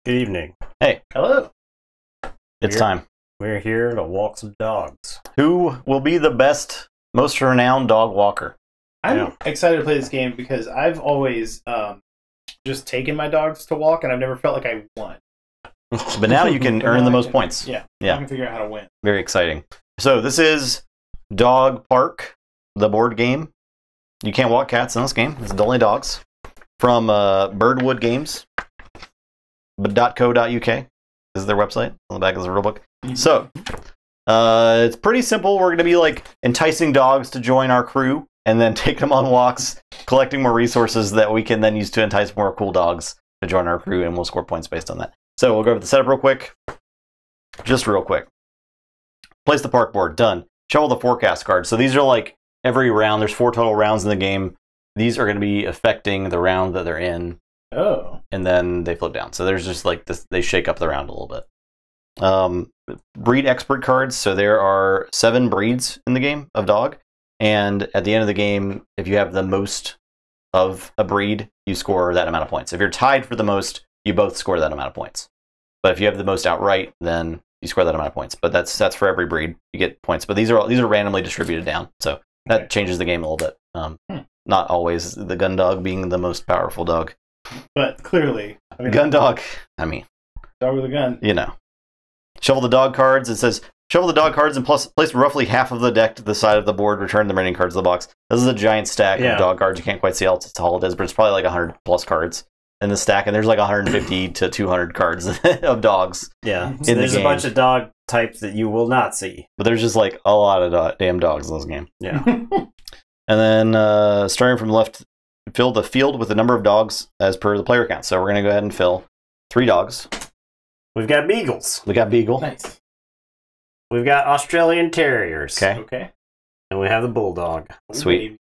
Good evening. Hey, Hello. it's time. We're here to walk some dogs. Who will be the best, most renowned dog walker? I'm excited to play this game because I've always just taken my dogs to walk, and I've never felt like I won. But now you can earn the most points. Yeah. Yeah. I can figure out how to win. Very exciting. So this is Dog Park, the board game. You can't walk cats in this game. It's only dogs. From Birdwood Games. .co.uk is their website. On the back is the rulebook. So it's pretty simple. We're going to be like enticing dogs to join our crew and then take them on walks, collecting more resources that we can then use to entice more cool dogs to join our crew, and we'll score points based on that. So we'll go over the setup real quick. Just real quick. Place the park board. Done. Shuffle the forecast cards. So these are like every round. There's 4 total rounds in the game. These are going to be affecting the round that they're in. Oh. And then they flip down. So there's just like this, they shake up the round a little bit. Breed expert cards. So there are 7 breeds in the game of dog. And at the end of the game, if you have the most of a breed, you score that amount of points. If you're tied for the most, you both score that amount of points. But if you have the most outright, then you score that amount of points. But that's for every breed. You get points. But these are randomly distributed down. So that changes the game a little bit. Not always the gun dog being the most powerful dog. But clearly. Gun dog. I mean. Dog with a gun. You know. Shuffle the dog cards. It says, shuffle the dog cards and place roughly half of the deck to the side of the board. Return the remaining cards to the box. This is a giant stack of dog cards. You can't quite see how tall it is, but it's probably like 100 plus cards in the stack. And there's like 150 to 200 cards of dogs. Yeah. So there's a bunch of dog types that you will not see. But there's just like a lot of damn dogs in this game. Yeah. And then starting from left, fill the field with the number of dogs as per the player count. So we're going to go ahead and fill 3 dogs. We've got beagles. We got beagle. Nice. We've got Australian terriers. Okay. Okay. And we have the bulldog. Sweet.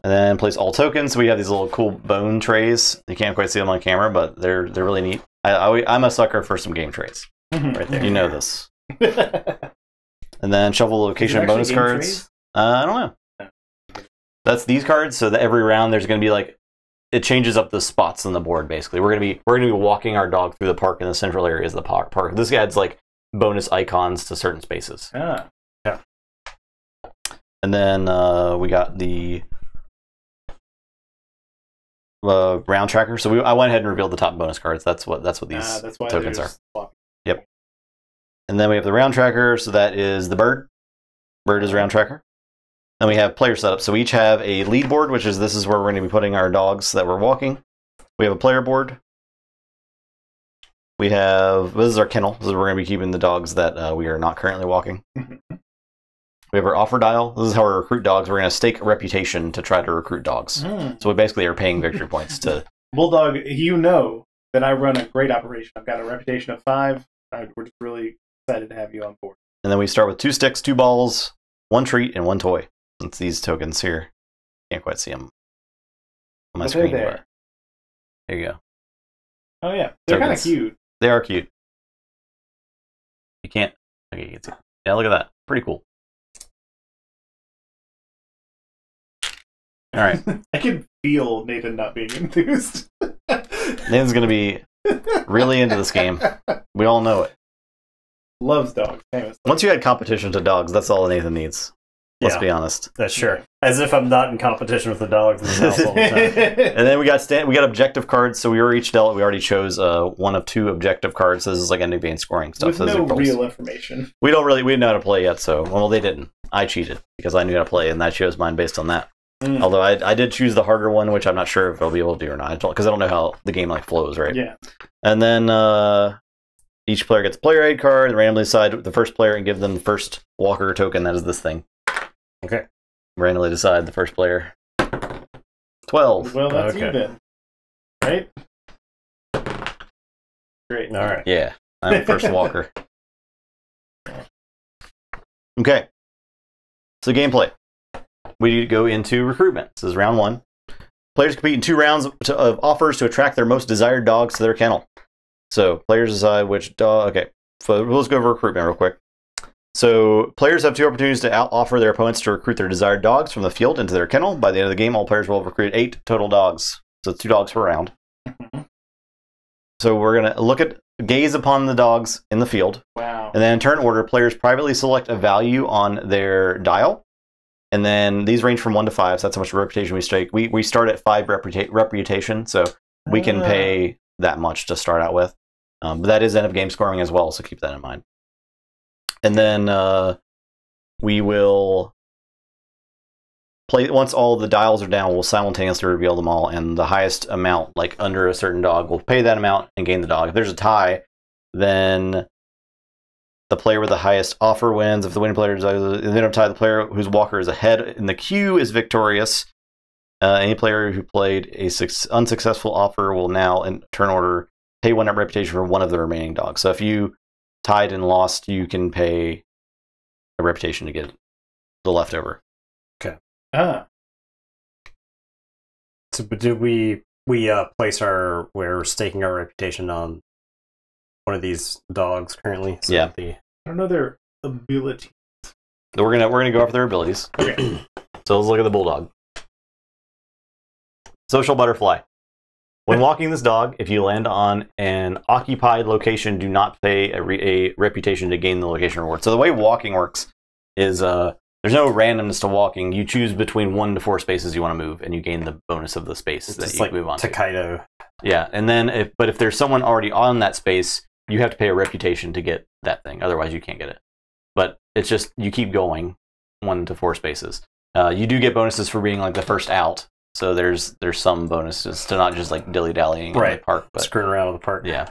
And then place all tokens. So we have these little cool bone trays. You can't quite see them on camera, but they're really neat. I'm a sucker for some game trays. Right there. You know this. And then shuffle the location of bonus cards. Trays? I don't know. That's these cards, so that every round there's going to be like, it changes up the spots on the board. Basically, we're going to be walking our dog through the park in the central areas of the park. This adds like bonus icons to certain spaces. Ah. Yeah. And then we got the round tracker. So I went ahead and revealed the top bonus cards. That's what these tokens are. Yep. And then we have the round tracker. So that is the bird. Bird is round tracker. Then we have player setup. So we each have a lead board, which is this is where we're going to be putting our dogs that we're walking. We have a player board. We have, this is our kennel. This is where we're going to be keeping the dogs that we are not currently walking. We have our offer dial. This is how we recruit dogs. We're going to stake a reputation to try to recruit dogs. So we basically are paying victory points to... Bulldog, you know that I run a great operation. I've got a reputation of 5. We're just really excited to have you on board. And then we start with 2 sticks, 2 balls, 1 treat, and 1 toy. It's these tokens here. Can't quite see them on my screen. There you go. Oh yeah, they're kind of cute. They are cute. You can't. Okay, you can see. Yeah, look at that. Pretty cool. All right. I can feel Nathan not being enthused. Nathan's gonna be really into this game. We all know it. Loves dogs. Famously. Once you had competition to dogs, that's all Nathan needs. Let's be honest. That's sure. As if I'm not in competition with the dogs in the house all the time. And then we got objective cards. So we were each dealt. We already chose 1 of 2 objective cards. So this is like end of game scoring stuff. With no real information. We didn't know how to play yet. So they didn't. I cheated because I knew how to play, and I chose mine based on that. Although I did choose the harder one, which I'm not sure if I'll be able to do or not. Because I don't know how the game like flows, right? Yeah. And then each player gets a player aid card and randomly decide the first player and give them the first walker token. That is this thing. Okay. Randomly decide the first player. 12. Well, that's you then. Right? Great. All right. Yeah. I'm the first walker. Okay. So gameplay. We go into recruitment. This is round 1. Players compete in 2 rounds of offers to attract their most desired dogs to their kennel. So players decide which dog... Okay. So let's go over recruitment real quick. So players have 2 opportunities to out-offer their opponents to recruit their desired dogs from the field into their kennel. By the end of the game, all players will have recruited 8 total dogs. So it's 2 dogs per round. So we're gonna gaze upon the dogs in the field, Wow. and then in turn order, players privately select a value on their dial, and then these range from 1 to 5. So that's how much reputation we stake. We start at 5 reputation, so we can pay that much to start out with. But that is end of game scoring as well, so keep that in mind. And then we will play once all the dials are down. We'll simultaneously reveal them all, and the highest amount, like under a certain dog, will pay that amount and gain the dog. If there's a tie, then the player with the highest offer wins. If the winning player then tie, the player whose walker is ahead in the queue is victorious. Any player who played a unsuccessful offer will now, in turn order, pay 1 reputation for one of the remaining dogs. So if you tied and lost, you can pay a reputation to get the leftover. Okay. Ah. So, but did we we're staking our reputation on one of these dogs currently? So Yeah. I don't know their ability. So we're gonna go over their abilities. Okay. So let's look at the bulldog. Social butterfly. When walking this dog, if you land on an occupied location, do not pay a reputation to gain the location reward. So the way walking works is there's no randomness to walking. You choose between 1 to 4 spaces you want to move, and you gain the bonus of the space that you move on to. Takedo. Yeah, and then if there's someone already on that space, you have to pay a reputation to get that thing. Otherwise, you can't get it. But it's just you keep going 1 to 4 spaces. You do get bonuses for being like the first out. So there's some bonuses to not just like dilly-dallying in the park. But, screwing around in the park. Yeah.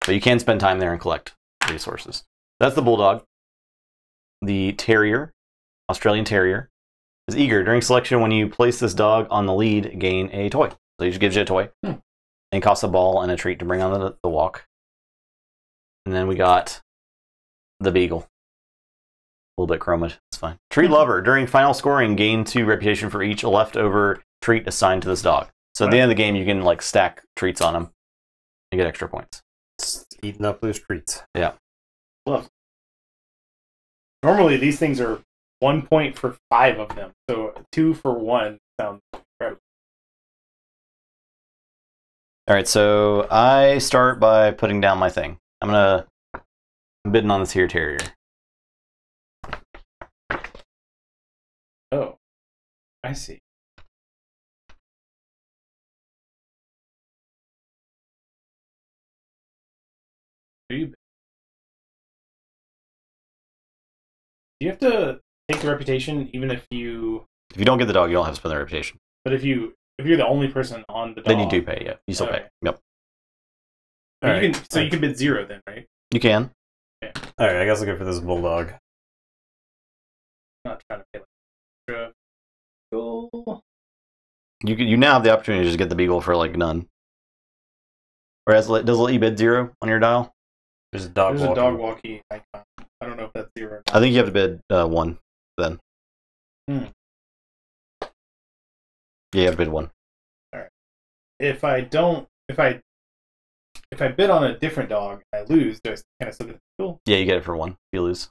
But you can spend time there and collect resources. That's the bulldog. The terrier, Australian terrier, is eager. During selection, when you place this dog on the lead, gain a toy. So he just gives you a toy. And costs a ball and a treat to bring on the walk. And then we got the beagle. A little bit chromed. It's fine. Treat lover. During final scoring, gain 2 reputation for each leftover treat assigned to this dog. So at the end of the game, you can like stack treats on them and get extra points. Just eating up those treats. Yeah. Love. Normally, these things are 1 point for 5 of them. So 2 for 1 sounds incredible. All right, so I start by putting down my thing. I'm bidding on this here terrier. Oh, I see. Do you have to take the reputation even if you... If you don't get the dog, you don't have to spend the reputation. But if you're the only person on the dog... Then you do pay, yeah. You still pay. Yep. You can bid 0 then, right? You can. Okay. Alright, I guess I'll go for this bulldog. I'm not trying to pay like extra. Cool. You now have the opportunity to just get the beagle for like none. Or does it let you bid 0 on your dial? There's a dog There's a dog walkie icon. I don't know if that's 0 or not. I think you have to bid 1 then. Yeah, you have to bid 1. Alright. If I bid on a different dog and I lose, do I kind of still get the beagle? Yeah, you get it for 1 if you lose.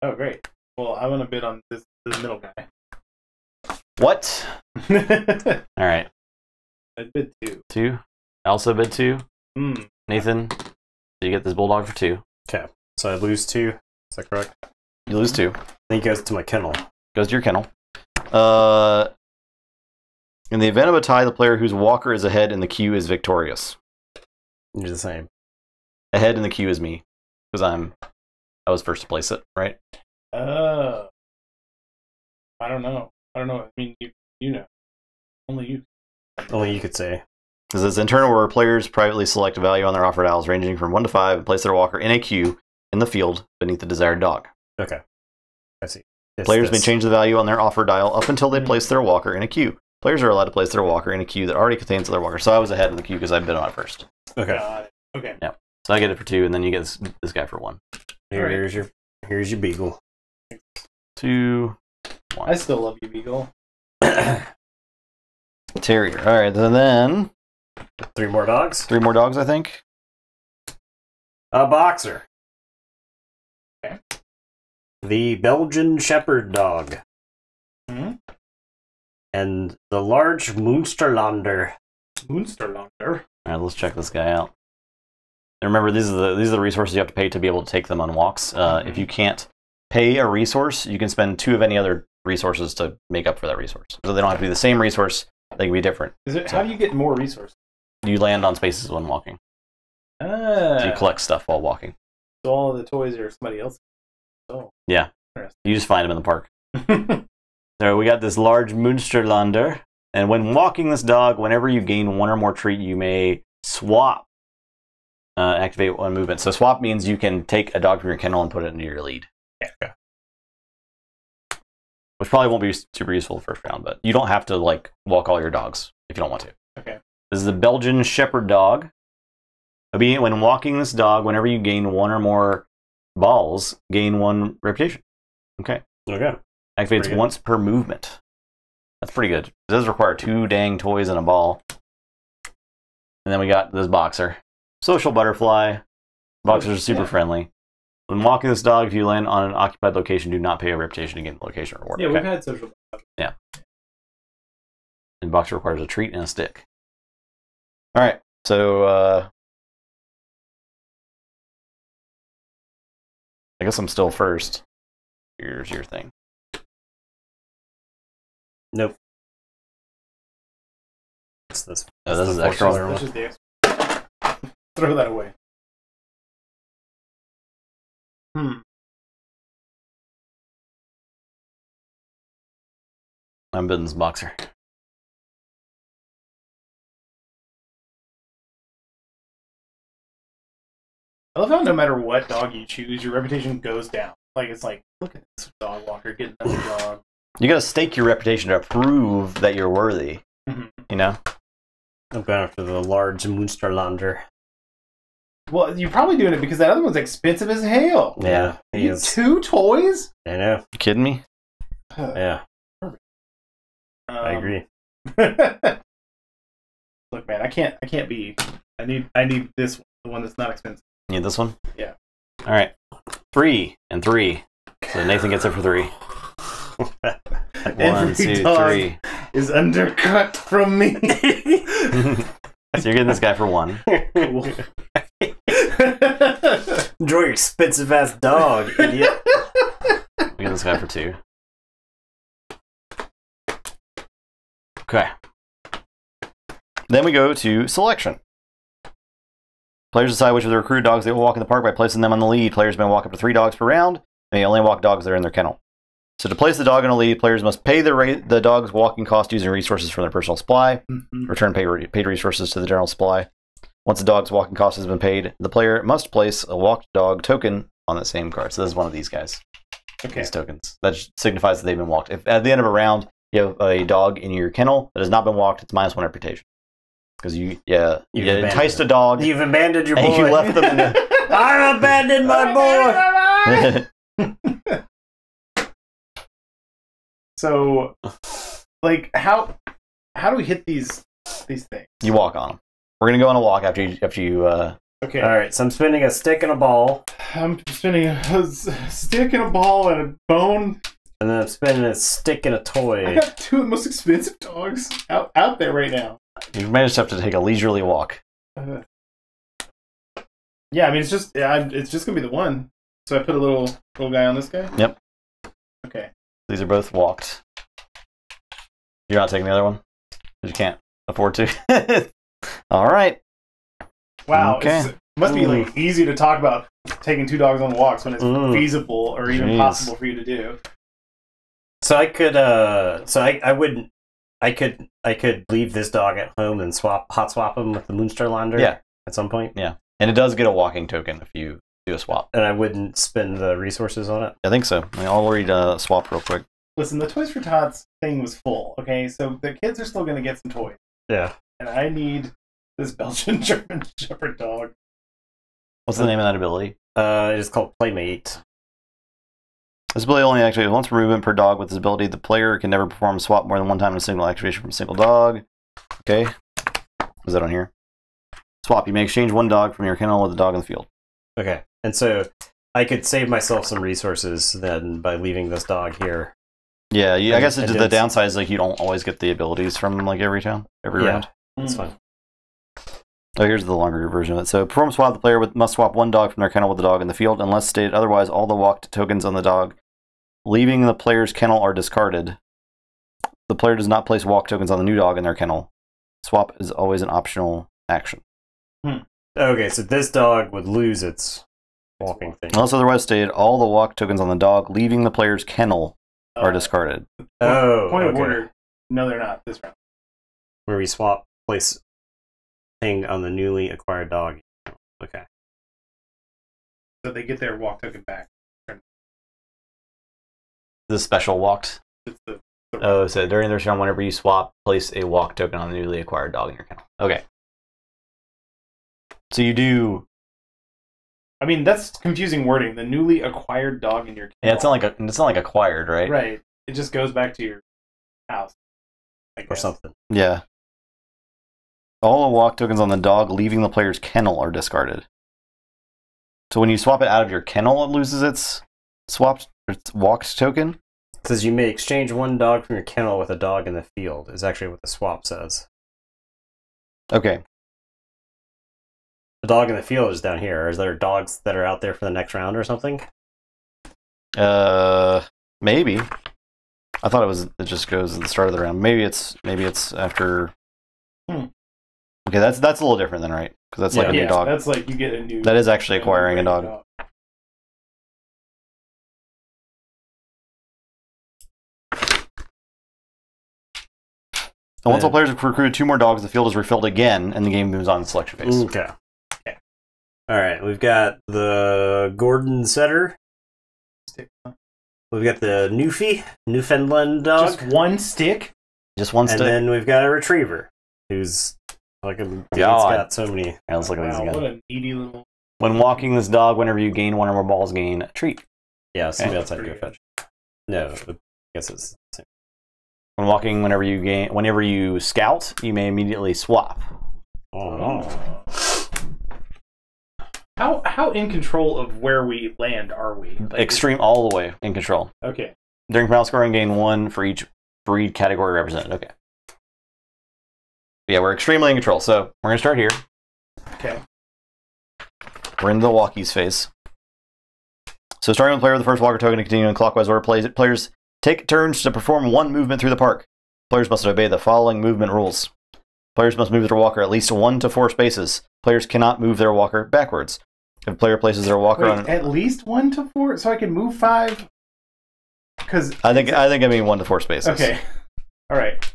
Oh, great. Well, I want to bid on this middle guy. What? Alright. I bid 2. 2. I also bid 2. Nathan, you get this bulldog for 2. Okay, so I lose 2. Is that correct? You lose 2. Then he goes to my kennel. Goes to your kennel. In the event of a tie, the player whose walker is ahead in the queue is victorious. You're the same. Ahead in the queue is me, because I was first to place it, right? I don't know. I mean, you know. Only you. Only you could say. This is internal where players privately select a value on their offer dials ranging from 1 to 5 and place their walker in a queue in the field beneath the desired dog. Okay. I see. Players may change the value on their offer dial up until they place their walker in a queue. Players are allowed to place their walker in a queue that already contains their walker. So I was ahead of the queue because I bid on it first. Okay. Okay. Yeah. So I get it for 2, and then you get this guy for 1. Here's your beagle. 2, 1. I still love you, Beagle. Terrier. All right, and then 3 more dogs. 3 more dogs, I think. A boxer. Okay. The Belgian Shepherd dog. And the large Munsterlander. Munsterlander. All right, let's check this guy out. And remember, these are the resources you have to pay to be able to take them on walks. If you can't pay a resource, you can spend 2 of any other resources to make up for that resource. So they don't have to be the same resource; they can be different. How do you get more resources? You land on spaces when walking. So you collect stuff while walking. So all of the toys are somebody else's. Oh. Yeah. You just find them in the park. So we got this large Münsterlander. And when walking this dog, whenever you gain 1 or more treat, you may swap. Activate 1 movement. So swap means you can take a dog from your kennel and put it into your lead. Yeah. Which probably won't be super useful the first round, but you don't have to like walk all your dogs if you don't want to. Okay. This is a Belgian Shepherd dog. When walking this dog, whenever you gain 1 or more balls, gain 1 reputation. Okay. Okay. Activates once per movement. That's pretty good. It does require 2 dang toys and a ball. And then we got this boxer. Social butterfly. Boxers are super friendly. When walking this dog, if you land on an occupied location, do not pay a reputation to gain the location reward. Yeah, we've had social. Yeah. And boxer requires a treat and a stick. All right. So I guess I'm still first. Here's your thing. Nope. What's this? Oh, this is extra. That's just the extra. Throw that away. I'm Biden's boxer. I love how no matter what dog you choose, your reputation goes down. Like, it's like, look at this dog walker getting another dog. You gotta stake your reputation to prove that you're worthy. You know? I'm going after the large Münsterlander. Well, you're probably doing it because that other one's expensive as hell. Yeah, he You is. 2 toys? I know. You kidding me? Yeah, I agree. Look, man, I can't be. I need this one, the one that's not expensive. You need this one? Yeah. All right. 3 and 3. So Nathan gets it for 3. 1, Every 2, dog 3. is undercut from me. So you're getting this guy for 1. Cool. Enjoy your expensive ass dog, idiot. You're getting this guy for 2. Okay. Then we go to selection. Players decide which of the recruited dogs they will walk in the park by placing them on the lead. Players may walk up to 3 dogs per round, and they only walk dogs that are in their kennel. So to place the dog in a lead, players must pay the dog's walking cost using resources from their personal supply. Return paid resources to the general supply. Once the dog's walking cost has been paid, the player must place a walked dog token on that same card. So this is one of these guys. Okay. These tokens. That signifies that they've been walked. If at the end of a round you have a dog in your kennel that has not been walked, it's -1 reputation. Because you enticed a dog. You've abandoned your boy. And you left them in the... I've abandoned my boy. So, like, how do we hit these things? You walk on them. We're gonna go on a walk after you. Okay. All right, so I'm spinning a stick and a ball, I'm spinning a stick and a ball and a bone. and then I'm spinning a stick and a I toy. got 2 of the most expensive dogs out there right now. You've managed to have to take a leisurely walk. Yeah, I mean, it's just gonna be the one. So I put a little guy on this guy. Yep. Okay. These are both walked. You're not taking the other one? Because you can't afford to. All right. Wow. Okay. It must be like easy to talk about taking 2 dogs on walks when it's feasible or even possible for you to do. So I could, I could leave this dog at home and hot swap him with the Münsterlander. Yeah. At some point. Yeah, and it does get a walking token if you do a swap. And I wouldn't spend the resources on it. I think so. I'll read swap real quick. Listen, the Toys for Tots thing was full. Okay, so the kids are still going to get some toys, Yeah. and I need this Belgian German Shepherd dog. What's the name of that ability? It is called Playmate. This ability only activates once per movement per dog. With this ability, the player can never perform a swap more than 1 time in a single activation from a single dog. Okay. Is that on here? Swap. You may exchange 1 dog from your kennel with a dog in the field. Okay. And so I could save myself some resources then by leaving this dog here. Yeah, I guess And the downside is like you don't always get the abilities from like every round. That's fine. Oh, here's the longer version of it. So, perform swap. The player must swap one dog from their kennel with the dog in the field. Unless stated otherwise, all the walked tokens on the dog leaving the player's kennel are discarded. The player does not place walk tokens on the new dog in their kennel. Swap is always an optional action. Okay, so this dog would lose its walking thing. Unless otherwise stated, all the walk tokens on the dog leaving the player's kennel are discarded. Point of okay. order. No, they're not this round. Where we swap place thing on the newly acquired dog. Okay. So they get their walk token back. The special walked. It's Oh, so during their turn, whenever you swap, place a walk token on the newly acquired dog in your kennel. Okay. So you do. I mean, that's confusing wording. The newly acquired dog in your kennel. Yeah, it's not like acquired, right? Right. It just goes back to your house. I Or guess. something. Yeah. All the walk tokens on the dog leaving the player's kennel are discarded. So when you swap it out of your kennel, it loses its walked token. It says you may exchange one dog from your kennel with a dog in the field, is actually what the swap says. Okay. The dog in the field is down here. Is there dogs that are out there for the next round or something? Maybe. I thought it just goes at the start of the round. Maybe it's after. Okay, that's a little different then, right? Because that's like a new dog. That's like you get a new. That is actually acquiring a dog. And once all players have recruited 2 more dogs, the field is refilled again, and the game moves on to the selection phase. Okay. Alright, we've got the Gordon Setter. We've got the Newfie, Newfoundland dog. Just one stick? Just one stick. And then we've got a Retriever, who's like it's got so many. Yeah, let's look at these Wow, again. what a needy little. When walking this dog, whenever you gain 1 or more balls, gain a treat. Yeah, somebody else had to Pretty go fetch. No, I guess it's the same. When walking, whenever you scout, you may immediately swap. Oh. How in control of where we land are we? Like, Extreme all the way in control. Okay. During battle scoring, gain 1 for each breed category represented. Okay. Yeah, we're extremely in control. So we're going to start here. Okay. We're in the walkies phase. So starting with the player with the first walker token and continuing in clockwise order, players take turns to perform 1 movement through the park. Players must obey the following movement rules. Players must move their walker at least 1 to 4 spaces. Players cannot move their walker backwards. If a player places their walker on at least 1 to 4, so I can move 5. Because I mean 1 to 4 spaces. Okay. All right.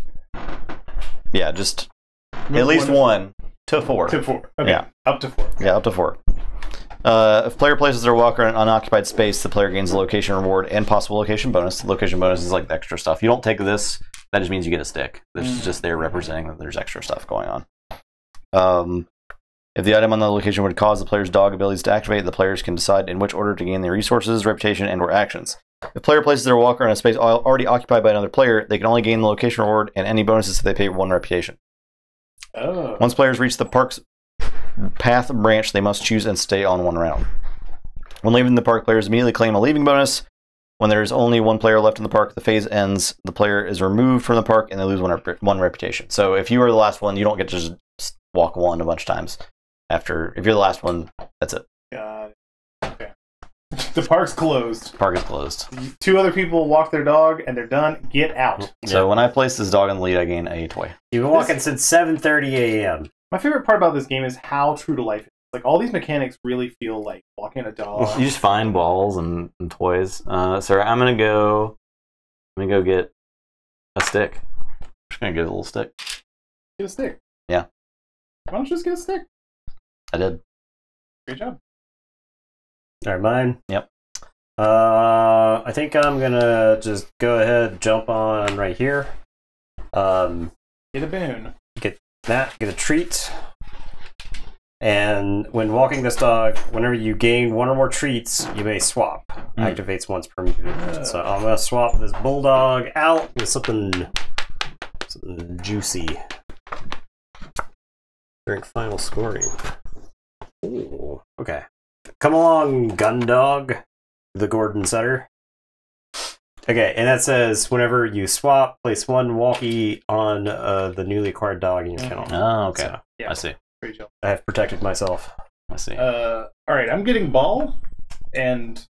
Yeah, just at least 1 to 4. To 4. Okay. Yeah. Up to 4. Yeah, up to 4. If player places their walker in an unoccupied space, the player gains a location reward and possible location bonus. The location bonus is like the extra stuff. You don't take this, that just means you get a stick. This is just there representing that there's extra stuff going on. If the item on the location would cause the player's dog abilities to activate, the players can decide in which order to gain their resources, reputation, and/or actions. If player places their walker in a space already occupied by another player, they can only gain the location reward and any bonuses if they pay 1 reputation. Oh. Once players reach the park's path branch, they must choose and stay on 1 round. When leaving the park, players immediately claim a leaving bonus. When there is only 1 player left in the park, the phase ends. The player is removed from the park, and they lose 1 reputation. So if you are the last one, you don't get to just walk 1 a bunch of times. If you're the last one, that's it. Got it. Okay. The park's closed. Park is closed. 2 other people walk their dog, and they're done. Get out. So when I place this dog in the lead, I gain a toy. You've been walking since 7:30 a.m. My favorite part about this game is how true to life it is. Like, all these mechanics really feel like walking a dog. You just find balls and toys. So I'm gonna go get a stick. I'm just gonna get a little stick. Get a stick. Yeah. Why don't you just get a stick? I did. Great job. Alright, mine? Yep. I think I'm gonna just go ahead, jump on right here. Get a boon. Get a treat. And when walking this dog, whenever you gain 1 or more treats, you may swap. Activates once per movement. So I'm gonna swap this bulldog out with something juicy. During final scoring. Ooh, okay. Come along, gun dog. The Gordon Setter. Okay, and that says whenever you swap, place 1 walkie on the newly acquired dog in your kennel. Oh, okay. So, Yeah. I see. Pretty chill. I have protected myself. Let's see. All right, I'm getting ball, and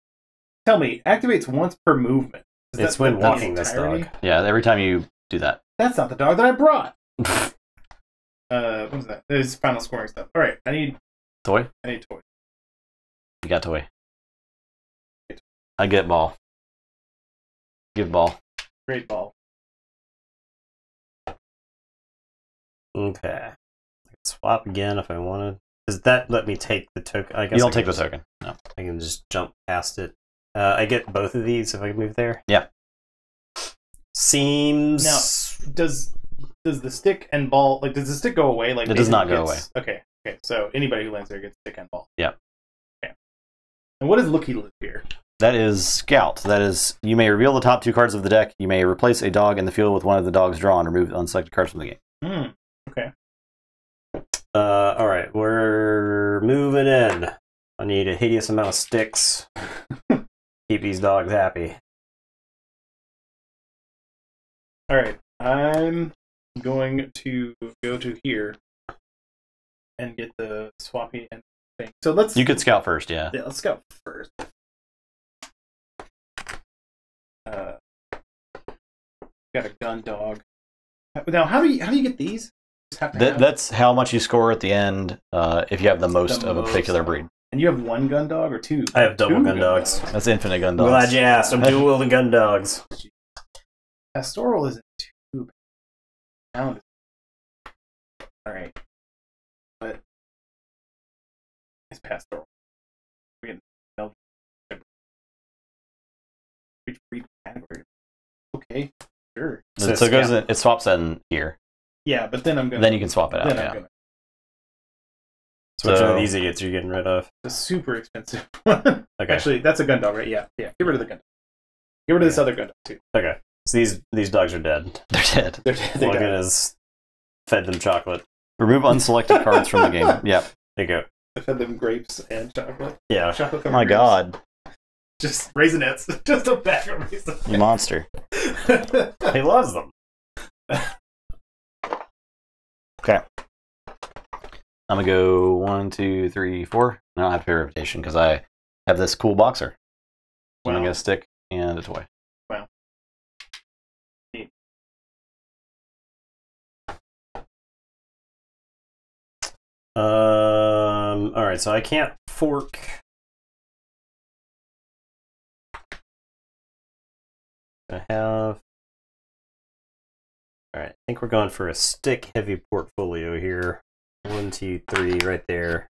tell me, activates once per movement. Is It's that when the walking this entirety? dog. Yeah, every time you do that. That's not the dog that I brought. What is that? This is final scoring stuff. All right, I need Toy? toy. You got toy. I get ball. Give ball. Great ball. Okay. I can swap again if I wanted. Does that let me take the token? I guess You don't I take can the token. No. I can just jump past it. I get both of these if I move there. Yeah. Seems. Now, does the stick and ball does the stick go away? Like It does not Nathan go gets- Okay. So anybody who lands there gets stick and ball. Yeah. Okay. And what does looky loop here? That is Scout. That is, you may reveal the top 2 cards of the deck. You may replace a dog in the field with one of the dogs drawn. Remove unselected cards from the game. Okay. All right, we're moving in. I need a hideous amount of sticks. Keep these dogs happy. All right. I'm going to go to here and get the swappy and thing. So let's. You could Scout first, yeah. Yeah, let's go first. Got a gun dog. Now, how do you get these? Just have to have- That's how much you score at the end if you have the most The of a most. particular breed. And you have one gun dog or two? I have double Two gun dogs. That's infinite gun I'm dogs. glad you asked. I'm dual wielding gun dogs. Pastoral isn't too bad. All right, but it's pastoral. We can tell which breed category. Okay, sure. So it goes in, it swaps in here. Yeah, but then I'm gonna. Then you can swap it out. Then Yeah. I'm gonna. So which one So- of these idiots are you getting rid of? The super expensive one. Okay. Actually, that's a gun dog, right? Yeah. Get rid of the gun dog. Get rid of this other gun dog too. Okay. So these dogs are dead. They're dead. They Logan died. has fed them chocolate. Remove unselected cards from the game. Yep. There you go. I fed them grapes and chocolate. Yeah. Chocolate. Oh my god. Just raisinets. Just a bag of raisinets. You monster. He loves them. Okay. I'm gonna go 1, 2, 3, 4. I don't have to pay reputation because I have this cool boxer. I'm gonna get a stick and a toy. Wow. Neat. All right. So I can't fork. I have. All right. I think we're going for a stick-heavy portfolio here. 1, 2, 3, right there.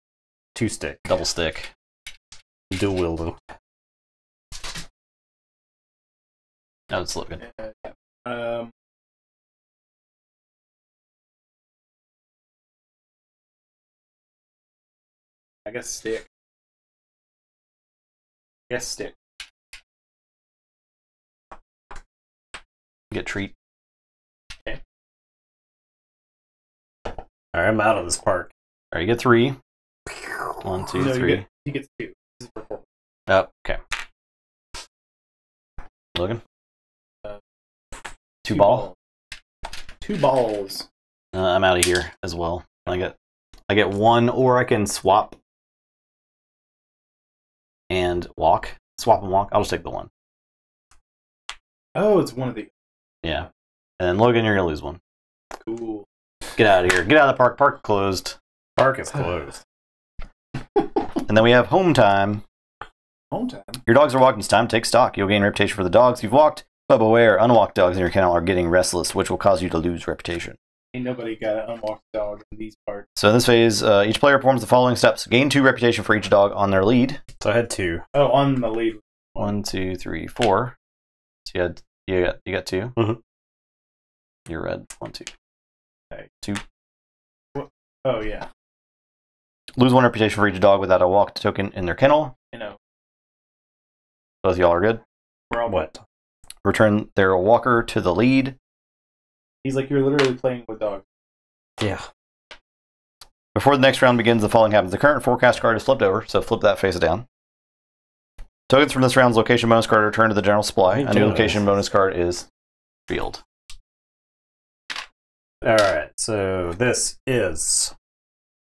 2 stick. Double stick. Dual wielding. Oh, it's looking. I guess stick. Yes, stick. Get treat. All right. I'm out of this park. All right, you get 3. 1, 2, No, 3. he gets 2. This is performance. Oh, okay. Logan? 2 ball. 2 balls. I'm out of here as well. I get 1, or I can swap and walk. Swap and walk. I'll just take the 1. Oh, it's one of the. Yeah. And then Logan, you're gonna lose 1. Cool. Get out of here. Get out of the park. Park closed. Park is closed. And then we have home time. Home time. Your dogs are walking. It's time to take stock. You'll gain reputation for the dogs you've walked, but beware, unwalked dogs in your kennel are getting restless, which will cause you to lose reputation. Ain't nobody got an unwalked dog in these parts. So in this phase, each player performs the following steps. Gain 2 reputation for each dog on their lead. So I had 2. Oh, on the lead. 1, 2, 3, 4. So you got 2. Mhm. You're red. 1, 2. Okay. 2. Oh, yeah. Lose 1 reputation for each dog without a walked token in their kennel. You know, Both of y'all are good. we're all What? Return their walker to the lead. He's like, you're literally playing with dogs. Yeah. Before the next round begins, the following happens. The current forecast card is flipped over, so flip that face down. Tokens from this round's location bonus card are returned to the general supply. A new location bonus card is revealed. All right. So this is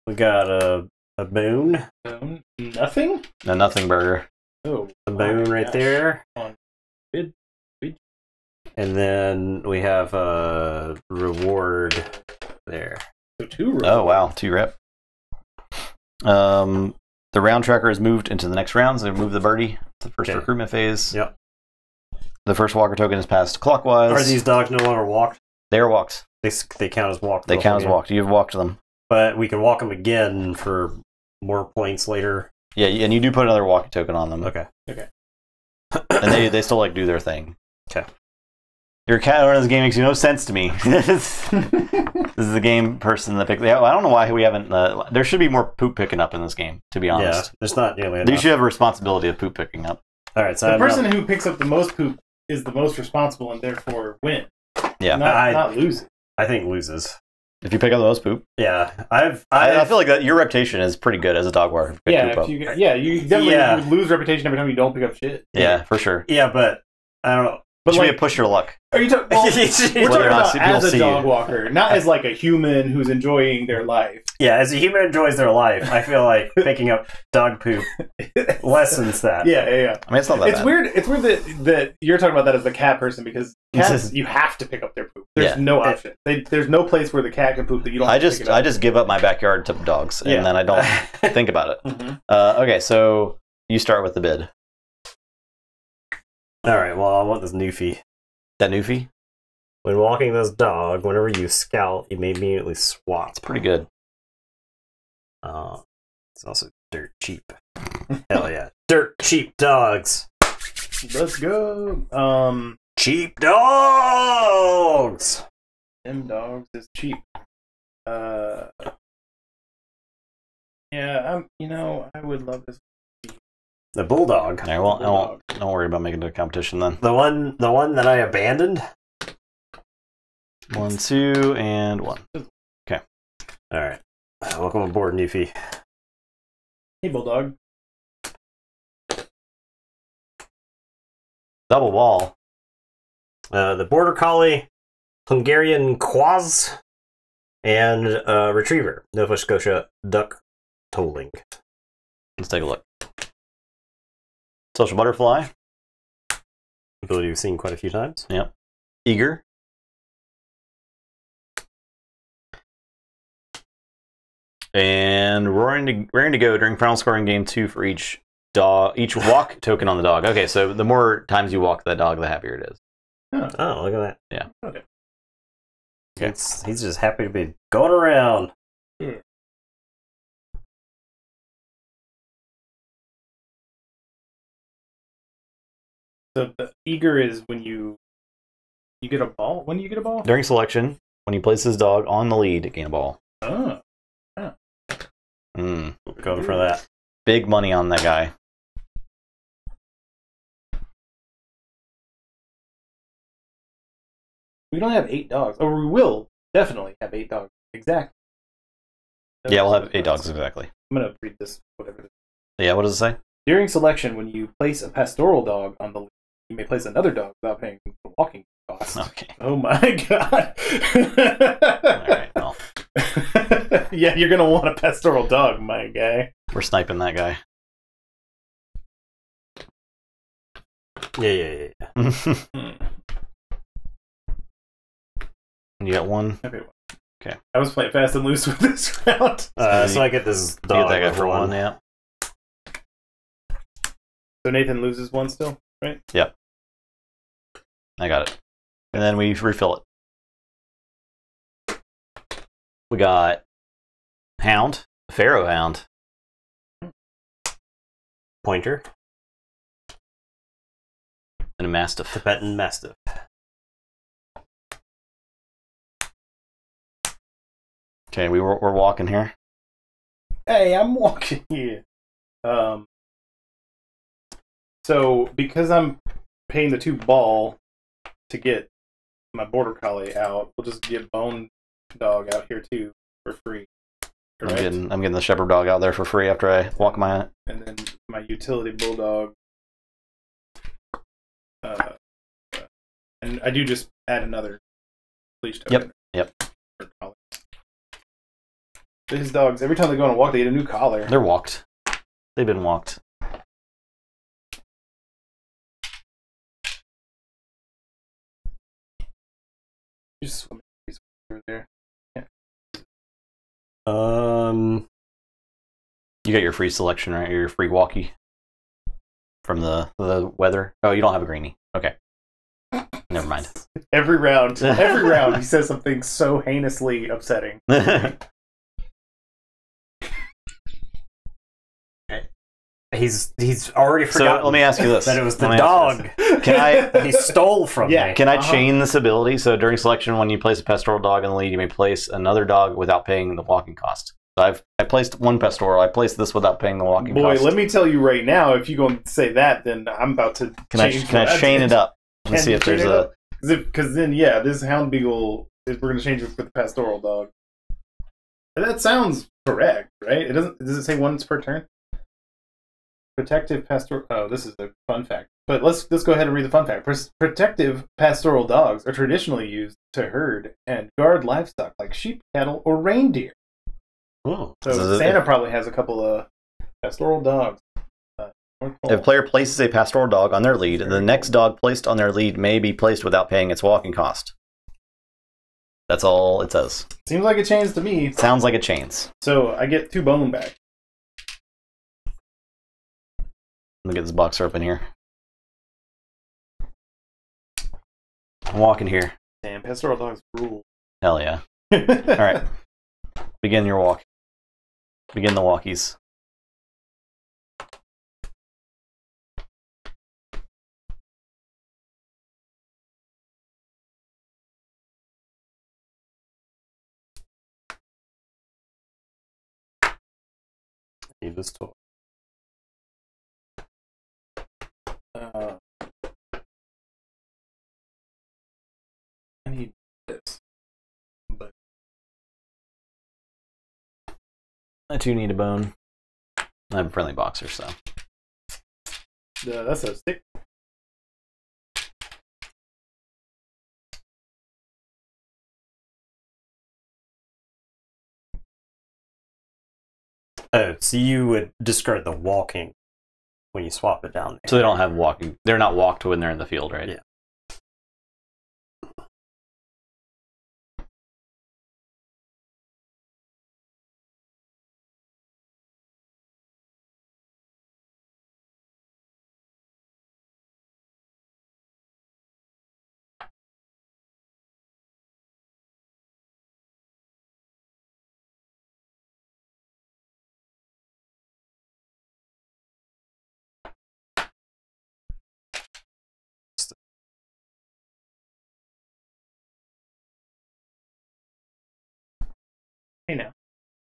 We got a boon. Nothing? A nothing burger. Oh, A boon right gosh. there. Bid. And then we have a reward there. So 2 Oh wow, 2 rep. The round tracker has moved into the next round, so move the birdie to the first Okay. recruitment phase. Yep. The first walker token is passed clockwise. Are these dogs no longer walked? They are walked. They count as walked. They count as walked. You've walked them. But we can walk them again for more points later. Yeah, and you do put another walking token on them. Okay. And they still like do their thing. Okay. Your cat owner in this game makes no sense to me. This is the game person that picked. Yeah, I don't know why we haven't. There should be more poop picking up in this game. To be Yeah, honest, there's not nearly you enough. should have a responsibility of poop picking up. All right, so The I'm person not- who picks up the most poop is the most responsible and therefore wins. Yeah, Not losing. I think loses. if you pick up the most poop, Yeah, I feel like that your reputation is pretty good as a dog walker. Pick Yeah, poop up. you definitely Yeah. would lose reputation every time you don't pick up shit. Yeah, for sure. Yeah, but I don't know. But But should be like, a push your luck. are you talking? Well, we're talking Whether or not about people as a see dog you. walker, not as like a human who's enjoying their life. Yeah, as a human enjoys their life, I feel like picking up dog poop lessens that. Yeah. I mean, it's not that It's bad. weird. It's weird that you're talking about that as the cat person because cats you have to pick up their poop. There's Yeah. no option. There's no place where the cat can poop that you don't. I have to just pick it up. give up my backyard to dogs, and Yeah. then I don't think about it. Mhm. Okay, so you start with the bid. All right. Well, I want this new fee. That new fee? When walking this dog, whenever you scout, you may immediately swap. It's pretty good. It's also dirt cheap. Hell yeah, dirt cheap dogs. Let's go. Cheap dogs. Them dogs is cheap. Yeah, I would love this. The bulldog. I won't. Don't worry about making it a competition then. The one that I abandoned. 1, 2, and 1. All right. Welcome aboard, Newfie. Hey, bulldog. Double ball. The border collie, Hungarian Quaz, and retriever, Nova Scotia duck tolling. Let's take a look. Social butterfly. Ability we've seen quite a few times. Yep. Eager. And raring to go during final scoring game 2 for each walk token on the dog. Okay, so the more times you walk that dog, the happier it is. Oh, look at that. Yeah. Okay. He's just happy to be going around. Yeah. So the eager is when you get a ball. When do you get a ball? During selection, when he places his dog on the lead, gain a ball. Oh. Going for that. Big money on that guy. We don't have 8 dogs. Or we will definitely have 8 dogs. Exactly. Yeah, we'll have 8 dogs exactly. I'm going to read this, whatever it is. Yeah, what does it say? During selection, when you place a pastoral dog on the lead, you may place another dog without paying the walking cost. Okay. Oh my god. All right, well, Yeah, you're going to want a pastoral dog, my guy. we're sniping that guy. Yeah. You got 1. Okay. Okay. I was playing fast and loose with this round. So I get this You dog get that guy with for 1, yeah. So Nathan loses 1 still, right? I got it. And then we refill it. We got Hound, Pharaoh Hound. Pointer, And a Mastiff. Tibetan Mastiff. Okay, we're walking here. Hey, I'm walking here. So because I'm paying the 2 ball to get my border collie out, we'll just get Bone Dog out here too for free. I'm Correct? getting the shepherd dog out there for free after I walk my. And then my utility bulldog. And I do just add another leash token. Yep. for collie. These dogs, every time they go on a walk, they get a new collar. They're walked. They've been walked. Just swim through there. You got your free selection, right? Your free walkie from the weather. Oh, you don't have a greenie. Okay. Never mind. Every round, he says something so heinously upsetting. He's already forgotten. So let me ask you this: that it was the dog. He stole from me. Can I chain this ability? So during selection, when you place a pastoral dog in the lead, you may place another dog without paying the walking cost. So I placed one pastoral. I placed this without paying the walking cost. Boy, let me tell you right now, if you go and say that, then I'm about to Can I chain it up? Let's see if there's a... Because then, yeah, this Hound Beagle, we're going to change it for the pastoral dog. And that sounds correct, right? It doesn't. Does it say once per turn? Protective pastoral... Oh, this is a fun fact. But let's go ahead and read the fun fact. Protective pastoral dogs are traditionally used to herd and guard livestock like sheep, cattle, or reindeer. Oh. So Santa probably has a couple of pastoral dogs. If a player places a pastoral dog on their lead, the next dog placed on their lead may be placed without paying its walking cost. That's all it says. Seems like it chains to me. Sounds like it chains. So I get 2 bone back. Let me get this box open here. I'm walking here. Damn, pastoral dogs rule. Hell yeah. Alright. Begin your walk. Begin the walkies. Need this toy. I need this. But I too need a bone. I have a friendly boxer, so. that's a stick. Oh, so you would discard the walking when you swap it down there. So they don't have walking. They're not walked when they're in the field, right? Yeah.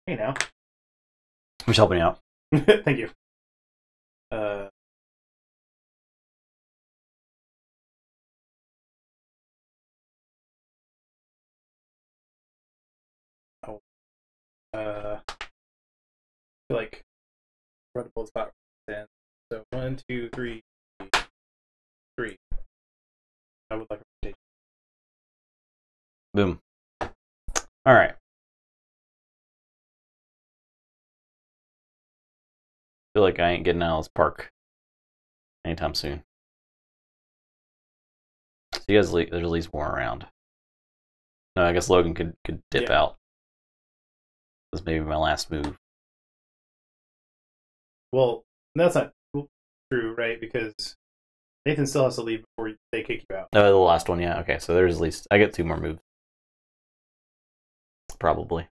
Hey now. Who's helping you out? Thank you. I feel like incredible spot. So 1, 2, 3, 3. I would like a rotation. Boom. All right. Feel like I ain't getting out of this park anytime soon. So you guys, there's at least more around. No, I guess Logan could dip out. This may be my last move. Well, that's not true, right? Because Nathan still has to leave before they kick you out. Oh, the last one, yeah. Okay, so there's at least... I get 2 more moves. Probably.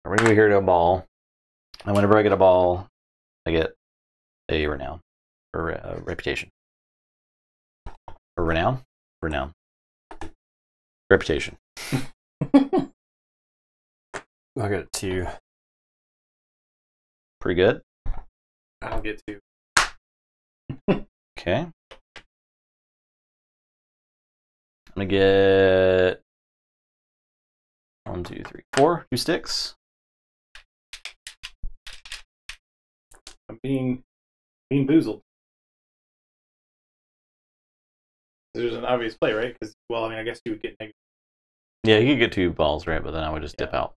We're going to go here to a ball. And whenever I get a ball, I get a renown. Or a reputation. Or renown? Renown. Reputation. I'll get 2. Pretty good. I'll get 2. Okay. I'm going to get 1, 2, 3, 4. 2 sticks. I'm being boozled. There's an obvious play, right? Because, well, I mean, I guess you would get negative. Yeah, you could get 2 balls, right? But then I would just dip out.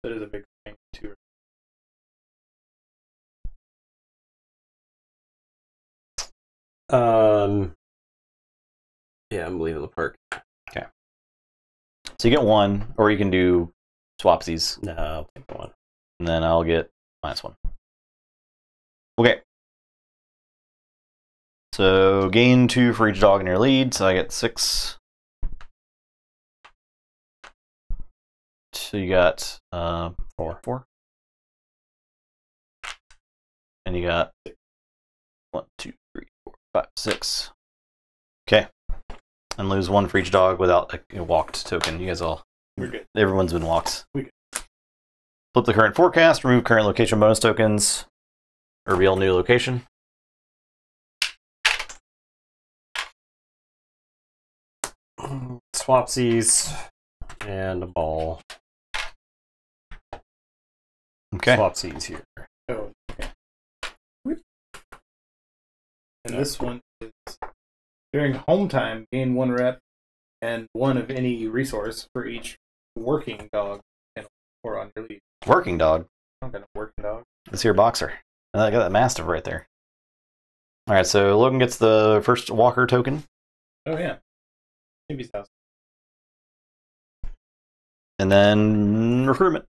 That is a big thing too. Yeah, I'm leaving the park. Okay. So you get 1, or you can do swapsies. No, I'll take 1. And then I'll get -1. Okay. So gain 2 for each dog in your lead. So I get 6. So you got 4. And you got 1, 2, 3, 4, 5, 6. Okay. And lose 1 for each dog without a walked token. You guys all. We're good. Everyone's been walked. We good. Flip the current forecast. Remove current location bonus tokens. Reveal new location. Swapsies and a ball. Okay. Swapsies here. Oh, okay. And this one is during home time, gain 1 rep and 1 of any resource for each working dog or on your lead. Working dog. I'm gonna working dog. Let's hear boxer. I got that mastiff right there. All right, so Logan gets the first walker token, Oh yeah. Maybe house. and then recruitment.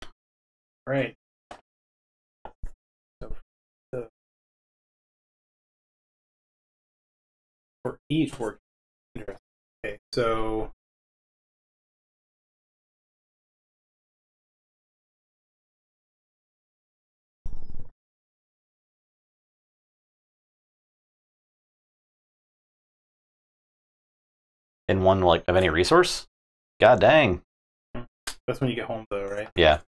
Right. So for each working. Interesting. Okay, so In 1 like of any resource. God dang. that's when you get home though, right? Yeah.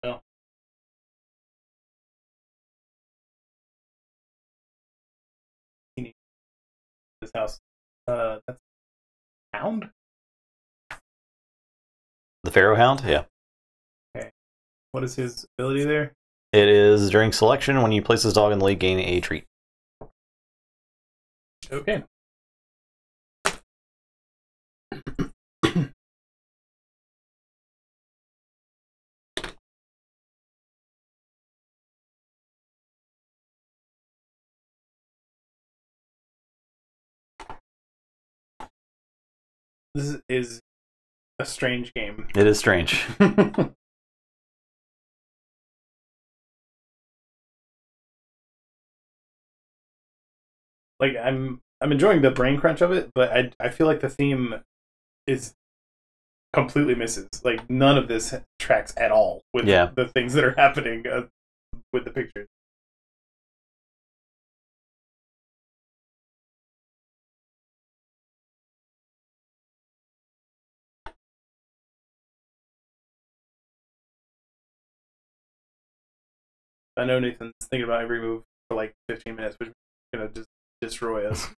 No. This house. That's hound? The Pharaoh Hound. Yeah. What is his ability there? It is during selection when you place this dog in the lead, gain a treat. Okay. This is a strange game. It is strange. Like I'm enjoying the brain crunch of it, but I feel like the theme is completely misses. Like none of this tracks at all with the things that are happening with the pictures. I know Nathan's thinking about every move for like 15 minutes, which is gonna just destroy us.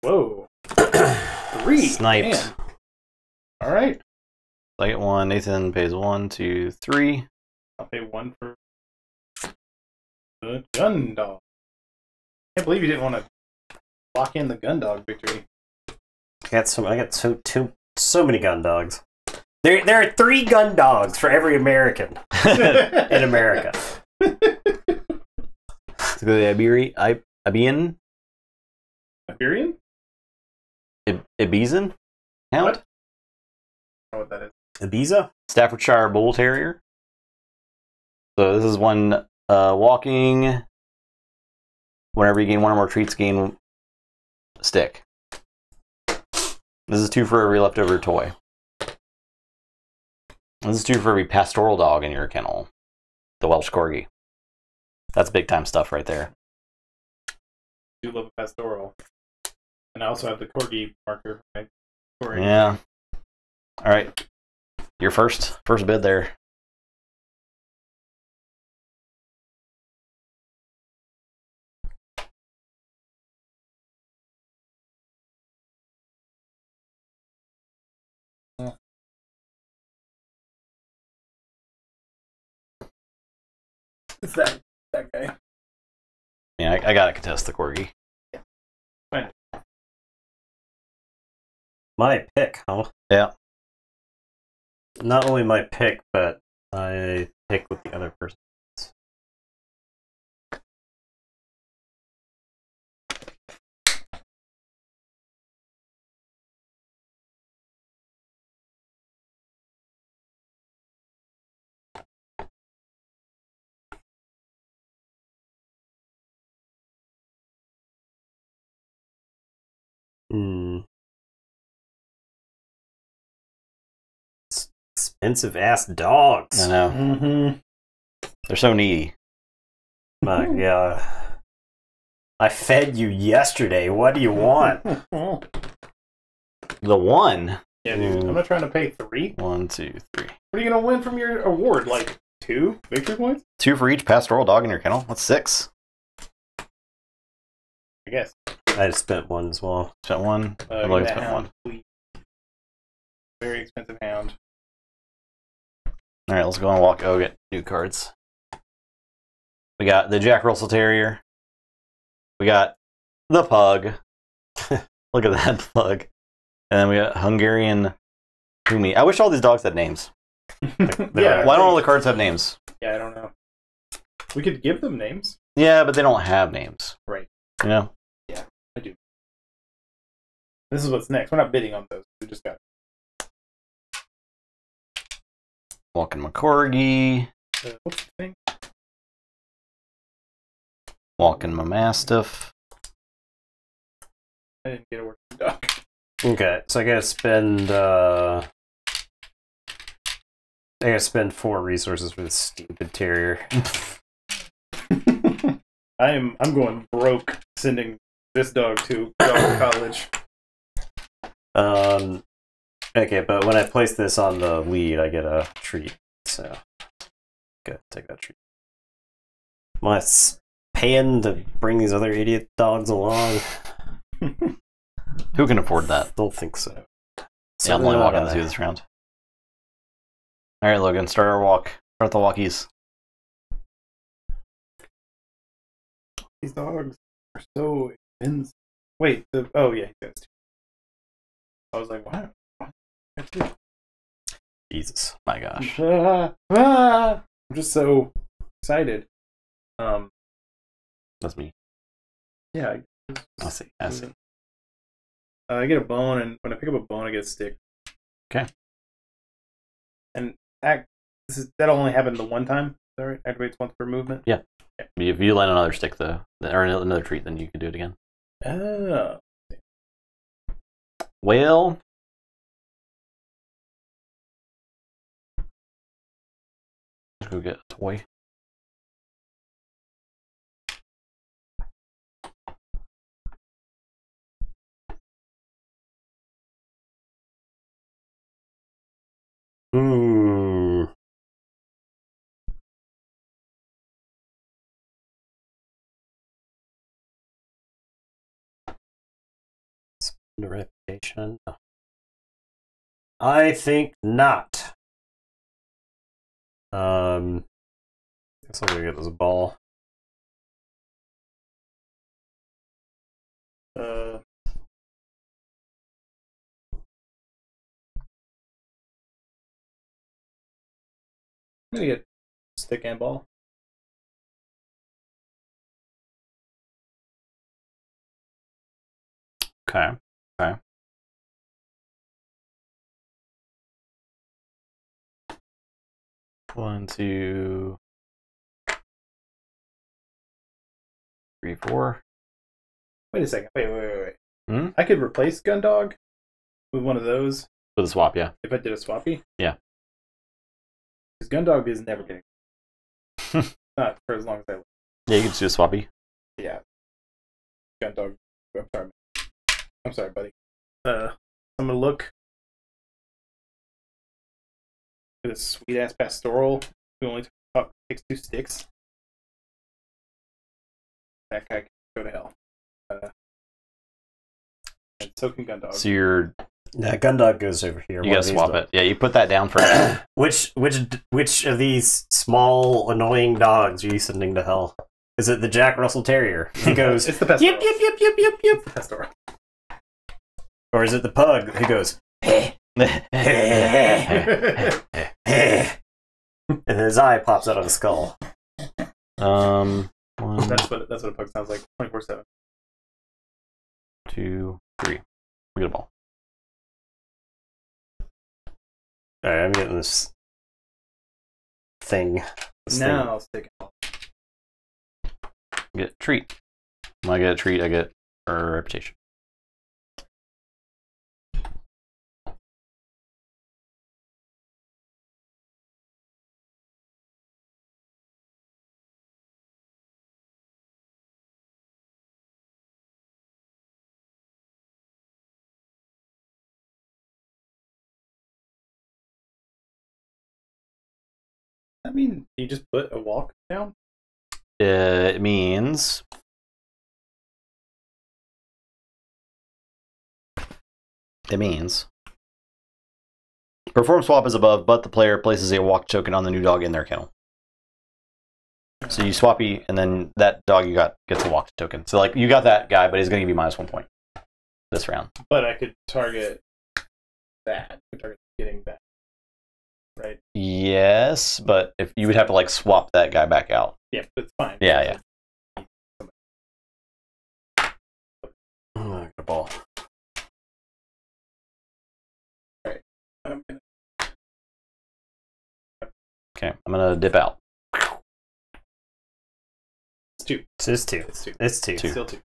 Whoa. 3. Sniped. Man. All right. Second 1. Nathan pays 1, 2, 3. I'll pay 1 for the gun dog. Can't believe you didn't want to lock in the gun dog victory. I got so many gun dogs. There are 3 gun dogs for every American in America. So the Iberian? Iberian? Ibizan? Hound? What? I don't know what that is. Ibiza? Staffordshire Bull Terrier. So this is one walking. Whenever you gain 1 or more treats, gain a stick. This is 2 for every leftover toy. This is 2 for every pastoral dog in your kennel. The Welsh Corgi. That's big time stuff right there. I do love a pastoral. And I also have the Corgi marker. Right? Yeah. All right. Your first bid there. It's that guy. Yeah, I gotta contest the Corgi. Fine. My pick, huh? Yeah. Not only my pick, but I pick with the other person. Expensive ass dogs. I know. Mm-hmm. They're so needy. Yeah. I fed you yesterday. What do you want? The one. Yeah, dude. I'm not trying to pay 3. 1, 2, 3. What are you gonna win from your award? Like 2 victory points? 2 for each pastoral dog in your kennel. That's 6. I guess. I just spent 1 as well. Spent 1. I've only spent 1. Please. Very expensive hound. All right, let's go and walk. Oh, get new cards. We got the Jack Russell Terrier. We got the Pug. Look at that Pug. And then we got Hungarian Humi. I wish all these dogs had names. Yeah. Why don't all the cards have names? Yeah, I don't know. We could give them names. Yeah, but they don't have names. Right. You know? Yeah, I do. This is what's next. We're not bidding on those. We just got Walking McCorgy. what's the thing? Walking my Mastiff. I didn't get a working dog. Okay, so I gotta spend 4 resources for this stupid terrier. I'm going broke sending this dog to dog college. Okay, but when I place this on the lead, I get a treat. So, good, take that treat. Am I paying to bring these other idiot dogs along? Who can afford that? Don't think so. Yeah, I'm only walking the 2 this round. All right, Logan, start our walk. Start the walkies. These dogs are so expensive. Wait, oh yeah, he does too. I was like, wow. Jesus. My gosh. I'm just so excited. That's me. Yeah. I see. I see. I get a bone, and when I pick up a bone, I get a stick. Okay. And that'll only happen the one time. Is that right? Activates once per movement. Yeah. Okay. If you land another stick, though, or another treat, then you can do it again. Oh. Well. Let's go get a toy. The reputation. I think not. Guess I'm gonna get this ball. I'm gonna get stick and ball. Okay. Okay. One, 2, 3, 4. Wait a second. Wait. Hmm? I could replace Gundog with one of those With a swap, yeah. if I did a swappy. Yeah. Because Gundog is never getting not for as long as I live. Yeah, you can just do a swappy. Yeah. Gundog. I'm sorry, buddy. I'm gonna look for this sweet ass pastoral who only takes 2 sticks. That guy can go to hell. And so can Gundog. So you're That Gundog goes over here. You gotta swap it. Yeah, you put that down first. Which of these small annoying dogs are you sending to hell? Is it the Jack Russell Terrier? He goes, it's the Pastoral. Yip, yip, yip, yip, yip, yip. Pastoral. Or is it the pug who goes, and his eye pops out of the skull? That's what a pug sounds like. 24/7. 2, 3. We get a ball. Alright, I'm getting this thing. Now I'll stick it. Get a treat. When I get a treat, I get a reputation. I mean, you just put a walk down? It means perform swap is above, but the player places a walk token on the new dog in their kennel. So you swappy, and then that dog you got gets a walk token. So like you got that guy, but he's going to give you -1 point this round. But I could target that. I could target getting that. Right? Yes, but if you would have to like swap that guy back out. Yeah, but it's fine. Yeah. Oh, the ball. Right. Okay, I'm gonna dip out. It's 2. It's 2. It's 2. It's 2. It's still 2.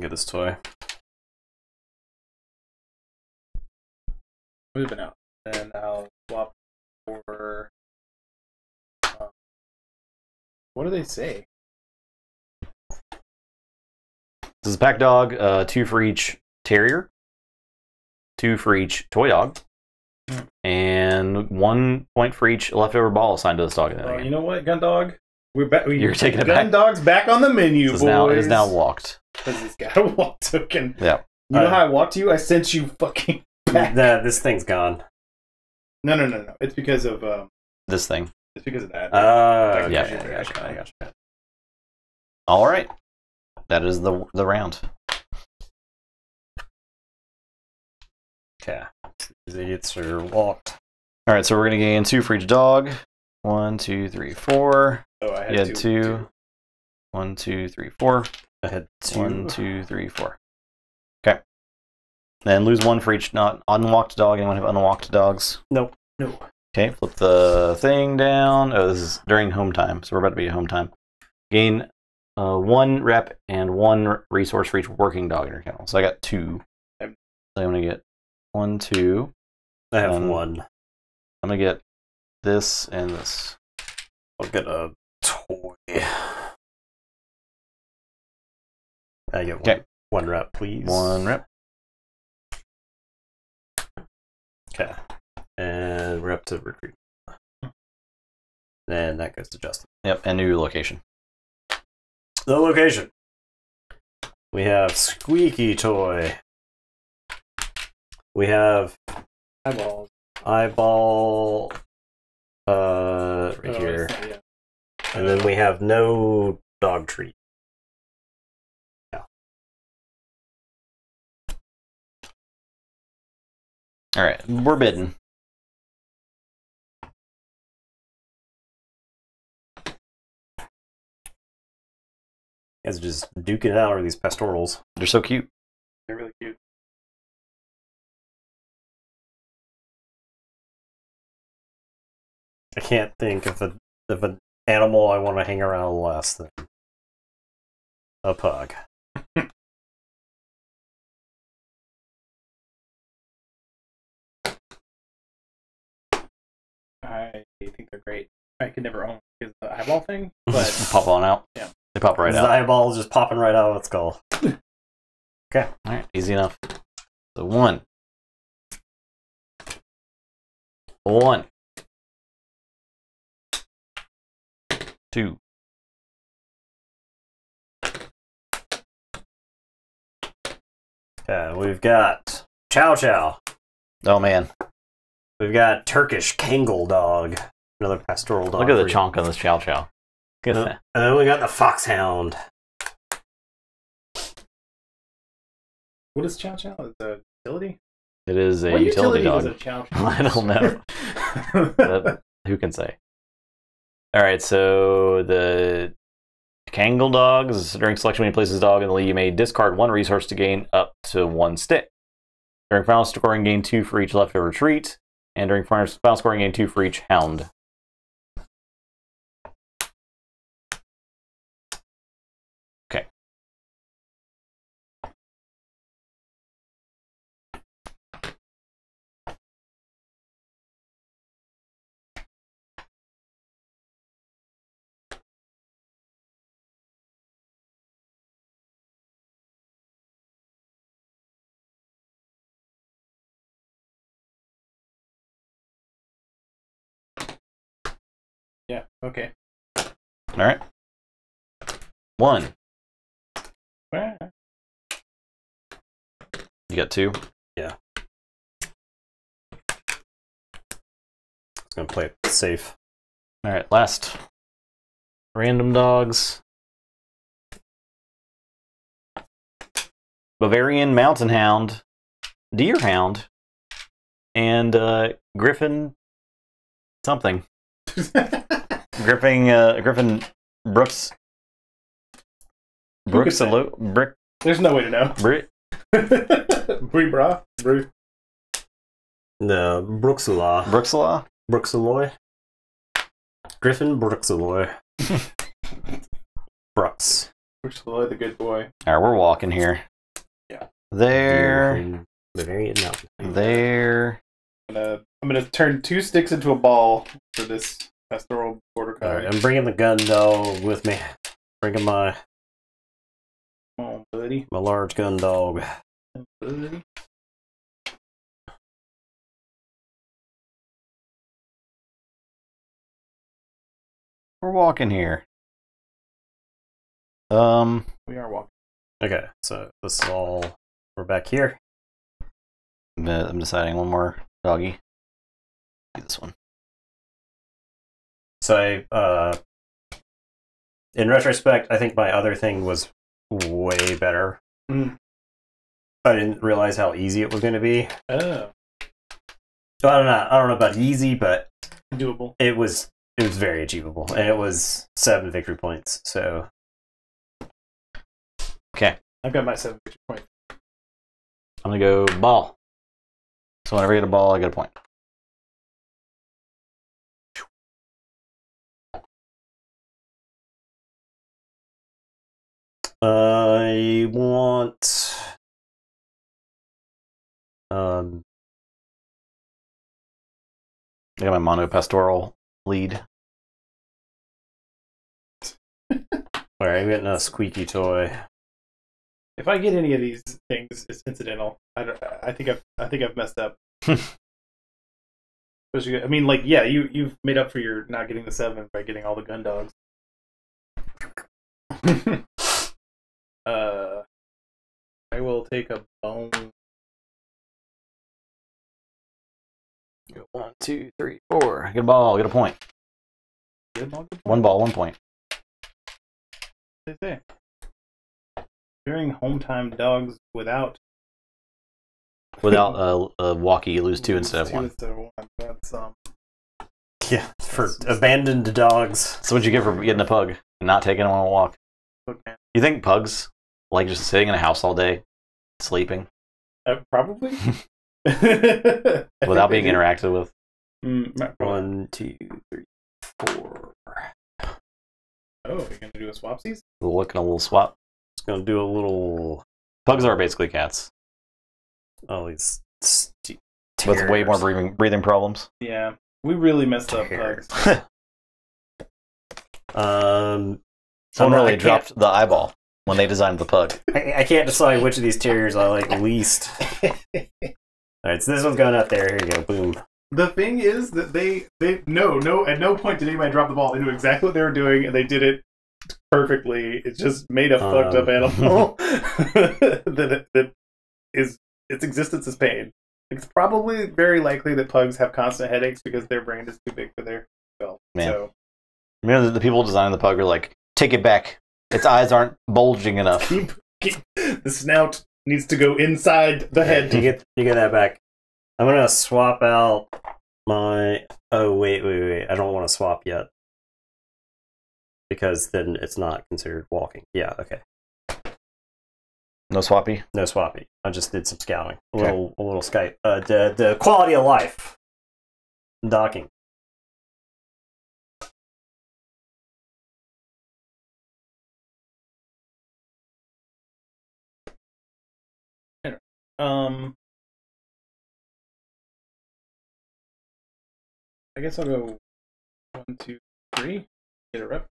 Get this toy. Moving out. And I'll swap for. What do they say? This is a pack dog, 2 for each terrier, 2 for each toy dog, and 1 point for each leftover ball assigned to this dog. You know what, Gundog? We're back. You're taking it back. Gundog's back on the menu, boys. It is now walked. Because he's got a walk token. Yeah. You know how I walked you? I sent you fucking back. This thing's gone. No. It's because of this thing. It's because of that. Yeah. I gotcha. All right. That is the round. Okay. These idiots are walked. All right, so we're gonna gain 2 for each dog. 1, 2, 3, 4. Oh, I had you had 2. 1, 2, 3, 4. I had 2. 1, 2, 3, 4. Okay. Then lose 1 for each not unwalked dog. Anyone have unwalked dogs? Nope. No. Okay, flip the thing down. Oh, this is during home time, so we're about to be at home time. Gain 1 rep and 1 resource for each working dog in your kennel. So I got 2. So I'm gonna get 1, 2. I have 1. I'm gonna get this and this. I'll get a toy. I get 1 rep, please. 1 rep. Okay. And we're up to recruit. And that goes to Justin. Yep, and new location. The location. We have Squeaky Toy. We have Eyeball right here. And then we have no dog treat. Yeah. Alright, we're bidding. You guys are just duking it out over these pastorals. They're so cute. They're really cute. I can't think of an animal I want to hang around less than a pug. I think they're great. I could never own because the eyeball thing, but Pop on out. Yeah. They pop right His out. eyeball is just popping right out of its skull. Okay. Alright, easy enough. So 1. 1, 2. We've got Chow Chow. Oh man, We've got Turkish Kangal Dog. Another pastoral dog. look at the chonk on this Chow Chow. Look at that. And then we got the Foxhound. What is Chow Chow? Is a utility? It is a what utility dog. Is a Chow Chow? I don't know. Who can say? All right, so the Kangal dogs, during selection, when you place this dog in the lead, you may discard 1 resource to gain up to 1 stick. During final scoring, gain 2 for each leftover treat, and during final scoring, gain 2 for each hound. Okay. Yeah, okay. All right. 1. You got 2? Yeah. It's going to play it safe. All right, last. Random dogs. Bavarian Mountain Hound, Deerhound, and Griffin something. Griffin Brooks. Who could say? Brick. There's no way to know. Brick. Brie bra? Brie. No, Brooksula. Brookselaw. Brookseloy. Griffin Brookseloy. Brooks. Brooksloy, the good boy. All right, we're walking here. Yeah. There. Bavarian Mountain. There. I'm gonna turn 2 sticks into a ball for this pastoral border All collie. right, I'm bringing the gun dog with me. Bringing my Come on, buddy. large gun dog. Buddy. We're walking here. We are walking. Okay, so this is all. We're back here. I'm deciding one more doggy. Do this one. So in retrospect, I think my other thing was way better. Mm. I didn't realize how easy it was going to be. Oh, So I don't know about easy, but doable. it was very achievable, and it was 7 victory points. So Okay, I've got my 7 victory point. I'm gonna go ball. So whenever I get a ball, I get a point. I want I got my mono pastoral lead. all right, I'm getting a squeaky toy. If I get any of these things, it's incidental. I think I've messed up. I mean, like, yeah, you've made up for your not getting the 7 by getting all the gun dogs. I will take a bone. Go 1, 2, 3, 4. Get a ball, get a point. Good ball, good One ball, 1 point. What they say? During home time, dogs without Without a walkie, you lose 2 instead of 2 1. instead of 1. That's Yeah, for abandoned dogs. So what'd you get for getting a pug and not taking him on a walk? okay. You think pugs like just sitting in a house all day, sleeping, Probably. without being interacted with? not probably. 1, 2, 3, 4. Oh, you're gonna do a swapsies? Looking a little swap. It's gonna do a little. Pugs are basically cats Oh, these with way more tears. breathing problems. Yeah, we really messed up Tears. pugs. Someone I really can't- dropped the eyeball when they designed the pug. I can't decide which of these terriers I like least. Alright, so this one's going up there. Here you go. Boom. The thing is that they at no point did anybody drop the ball. They knew exactly what they were doing, and they did it perfectly. It just made a fucked up animal that is its existence is pain. It's probably very likely that pugs have constant headaches because their brain is too big for their skull. Man. So, you know, the people designing the pug are like, take it back. Its eyes aren't bulging enough. keep the snout needs to go inside the head. You get that back. I'm gonna swap out my. Oh wait! I don't want to swap yet because then it's not considered walking. Yeah. Okay. No swappy? No swappy. I just did some scouting. A little Skype. The quality of life. Docking. I guess I'll go 1, 2, 3. Get a rep.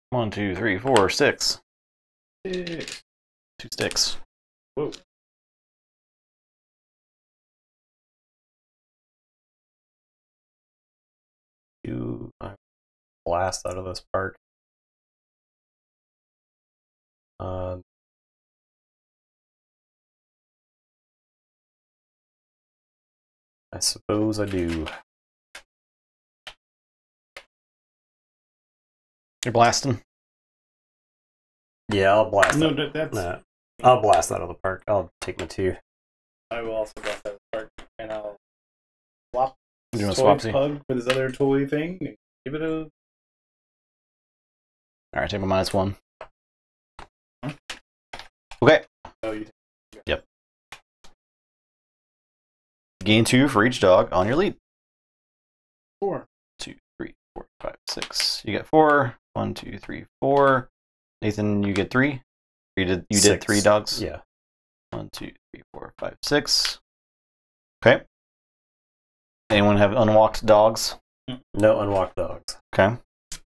1, 2, 3, 4, 6. 6. 2 sticks. Whoa. You blast out of this park. I suppose I do. You're blasting? Yeah, I'll blast. No, that's. Nah, I'll blast out of the park. I'll take my 2. I will also blast out of the park, and I'll swap You want toy swapsy? pug with his other toy thing. And give it a. Alright, take my -1. Okay. Oh, you. Yep. Gain 2 for each dog on your lead. 4. 2, 3, 4, 5, 6. You get 4. 1, 2, 3, 4. Nathan, you get 3. You did 6. 3 dogs? Yeah. 1, 2, 3, 4, 5, 6. Okay. Anyone have unwalked dogs? No unwalked dogs. Okay.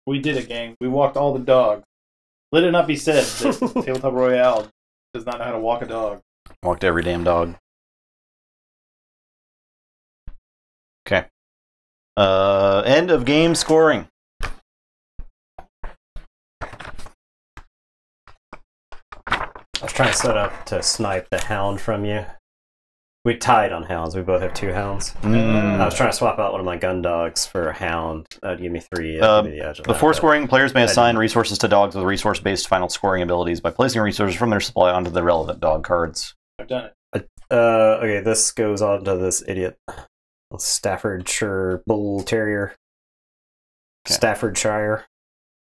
We did it, gang. We walked all the dogs. Let it not be said that Tabletop Royale does not know how to walk a dog. Walked every damn dog. Okay. End of game scoring. I was trying to set up to snipe the hound from you. We tied on hounds. We both have 2 hounds. I was trying to swap out one of my gun dogs for a hound. That'd give me 3. That'd give me the edge of Before that, scoring, players may assign resources to dogs with resource-based final scoring abilities by placing resources from their supply onto the relevant dog cards. I've done it. Okay, this goes on to this idiot. Staffordshire Bull Terrier. Okay. Staffordshire.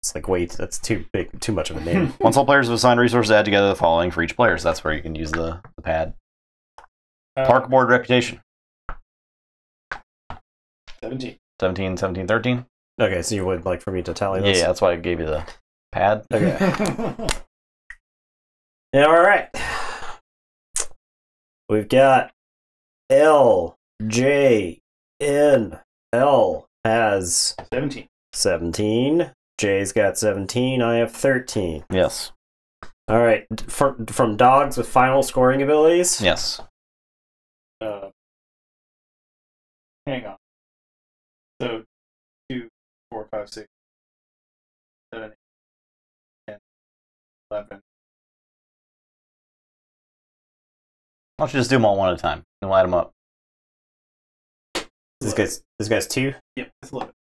It's like, wait, that's too big, too much of a name. Once all players have assigned resources, add together the following for each player. So that's where you can use the pad. Park board reputation. 17. 17, 17, 13. Okay, so you would like for me to tally this? Yeah, that's why I gave you the pad. Okay. Yeah, alright. We've got L, J, N. L has 17. 17. J's got 17. I have 13. Yes. Alright, from dogs with final scoring abilities? Yes. Hang on. So, 2, 4, 5, 6, 7, 8, 10, 11. Why don't you just do them all one at a time and light them up? This guy's 2. Yep, it's 11.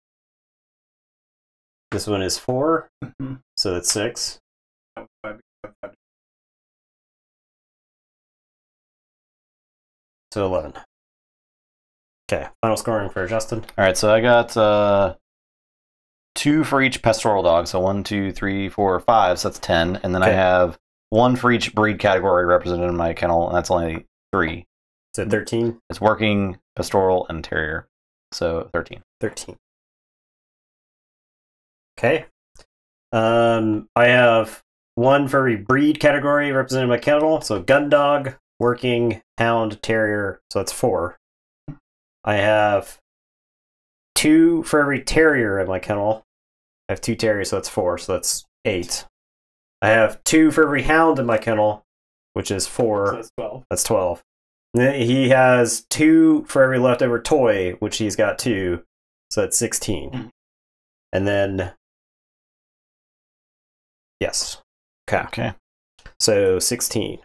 This one is 4. Mm-hmm. So that's 6. So 11. Okay, final scoring for Justin. All right, so I got 2 for each pastoral dog. So 1, 2, 3, 4, 5. So that's 10. And then I Okay. have 1 for each breed category represented in my kennel, and that's only 3. So 13? It's working, pastoral, and terrier. So 13. 13. Okay. I have 1 for every breed category represented by kennel. So gun dog, working, hound, terrier. So that's 4. I have 2 for every terrier in my kennel. I have 2 terriers, so that's 4. So that's 8. I have 2 for every hound in my kennel, which is 4. So that's 12. That's 12. He has 2 for every leftover toy, which he's got 2, so that's 16. And then, yes, Okay. So 16.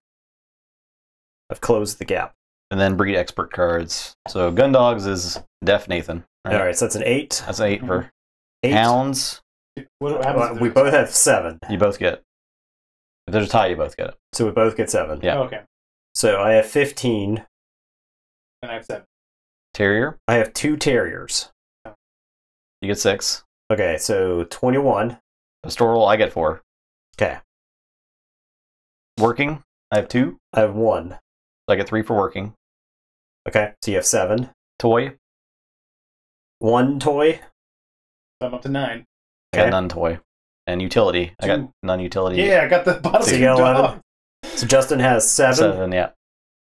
I've closed the gap. And then breed expert cards. So gun dogs is Def Nathan. Right? All right, so that's an 8. That's an 8 for 8. hounds. What happens? We both have 7. You both get. If there's a tie, you both get it. So we both get 7. Yeah. Oh, okay. So I have 15. And I have 7. Terrier. I have 2 terriers. You get 6. Okay, so 21. Pastoral. I get 4. Okay. Working. I have 2. I have 1. So I get 3 for working. Okay, so you have 7. Toy. 1 toy. So I'm up to 9. I got Okay. none toy. And utility. I got none utility. Yeah, I got the bottom. So you got 11. So Justin has 7. 7, yeah.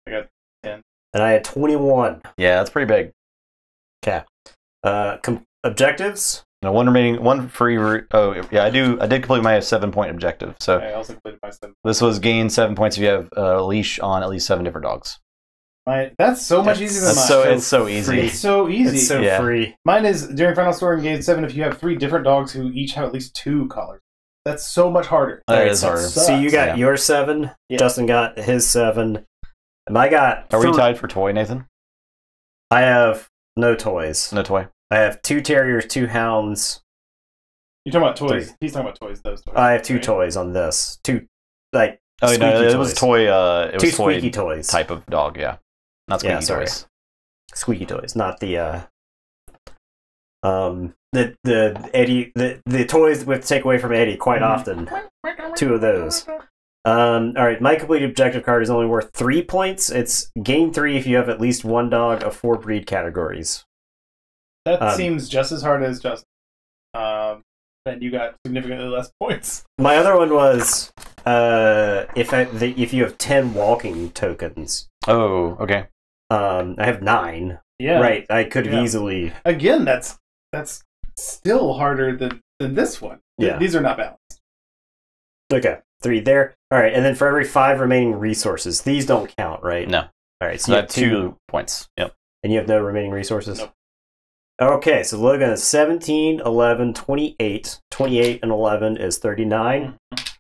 I got 10. And I had 21. Yeah, that's pretty big. Okay. Objectives? No, one remaining, one free. Oh, yeah, I did complete my 7-point objective. So I also completed my 7. this was gain 7 points if you have a leash on at least 7 different dogs. That's so much easier than That's mine. it's so easy. It's so easy. It's so Yeah. free. Mine is during Final Story in Game 7 if you have 3 different dogs who each have at least 2 collars. That's so much harder. That Alright, is harder. sucks. So you got Yeah. your 7. Yeah. Justin got his 7. And I got. Are we tied for toy, Nathan? I have no toys. No toy. I have 2 terriers, 2 hounds. You're talking about toys. 3. He's talking about toys. Those toys. I have 2 right? toys on this. 2, like. Oh no, squeaky it was toys. toy. It 2 was toy squeaky toys. type of dog. Yeah, not squeaky Yeah, sorry. toys. Squeaky toys, not the the Eddie the toys we have to take away from Eddie quite often. 2 of those. All right, my completed objective card is only worth 3 points. It's gain 3 if you have at least 1 dog of 4 breed categories. That seems just as hard as Justin. Then you got significantly less points. My other one was if you have 10 walking tokens. Oh, okay. I have 9. Yeah. Right, I could have Yeah. easily. Again, that's still harder than this one. Yeah. These are not balanced. Okay, 3 there. All right, and then for every 5 remaining resources, these don't count, right? No. All right, so So you I have have 2 points. Yep. and you have no remaining resources? Nope. Okay, so Logan is 17, 11, 28. 28 and 11 is 39.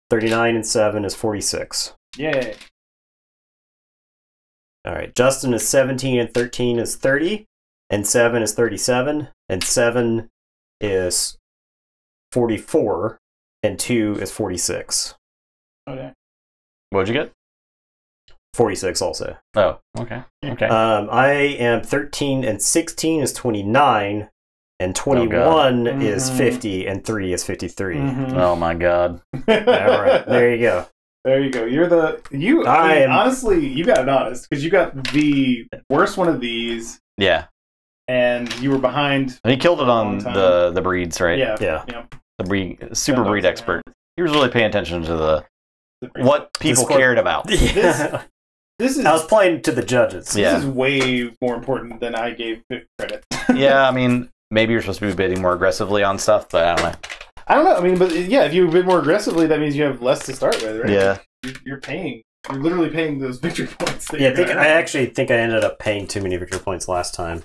39 and 7 is 46. Yay. All right, Justin is 17 and 13 is 30. And 7 is 37. And 7 is 44. And 2 is 46. Okay. What'd you get? 46 also. Oh, okay. Okay. I am 13 and 16 is 29. And 21 is 50. And 3 is 53. Oh my god. All right, there you go. There you go. I mean, honestly, you got it honest because you got the worst one of these, Yeah. and you were behind. And he killed it on Long time. the breeds, right? Yeah. Yeah. The super Gun breed dogs, expert. He was really paying attention to The what people score- cared about. Yeah. This is I was playing to the judges. Yeah. this is way more important than I gave it credit. Yeah, I mean, maybe you're supposed to be bidding more aggressively on stuff, but I don't know. I don't know. I mean, but yeah, if you bid more aggressively, that means you have less to start with, right? Yeah. You're paying. You're literally paying those victory points. that Yeah, you're I actually think I ended up paying too many victory points last time.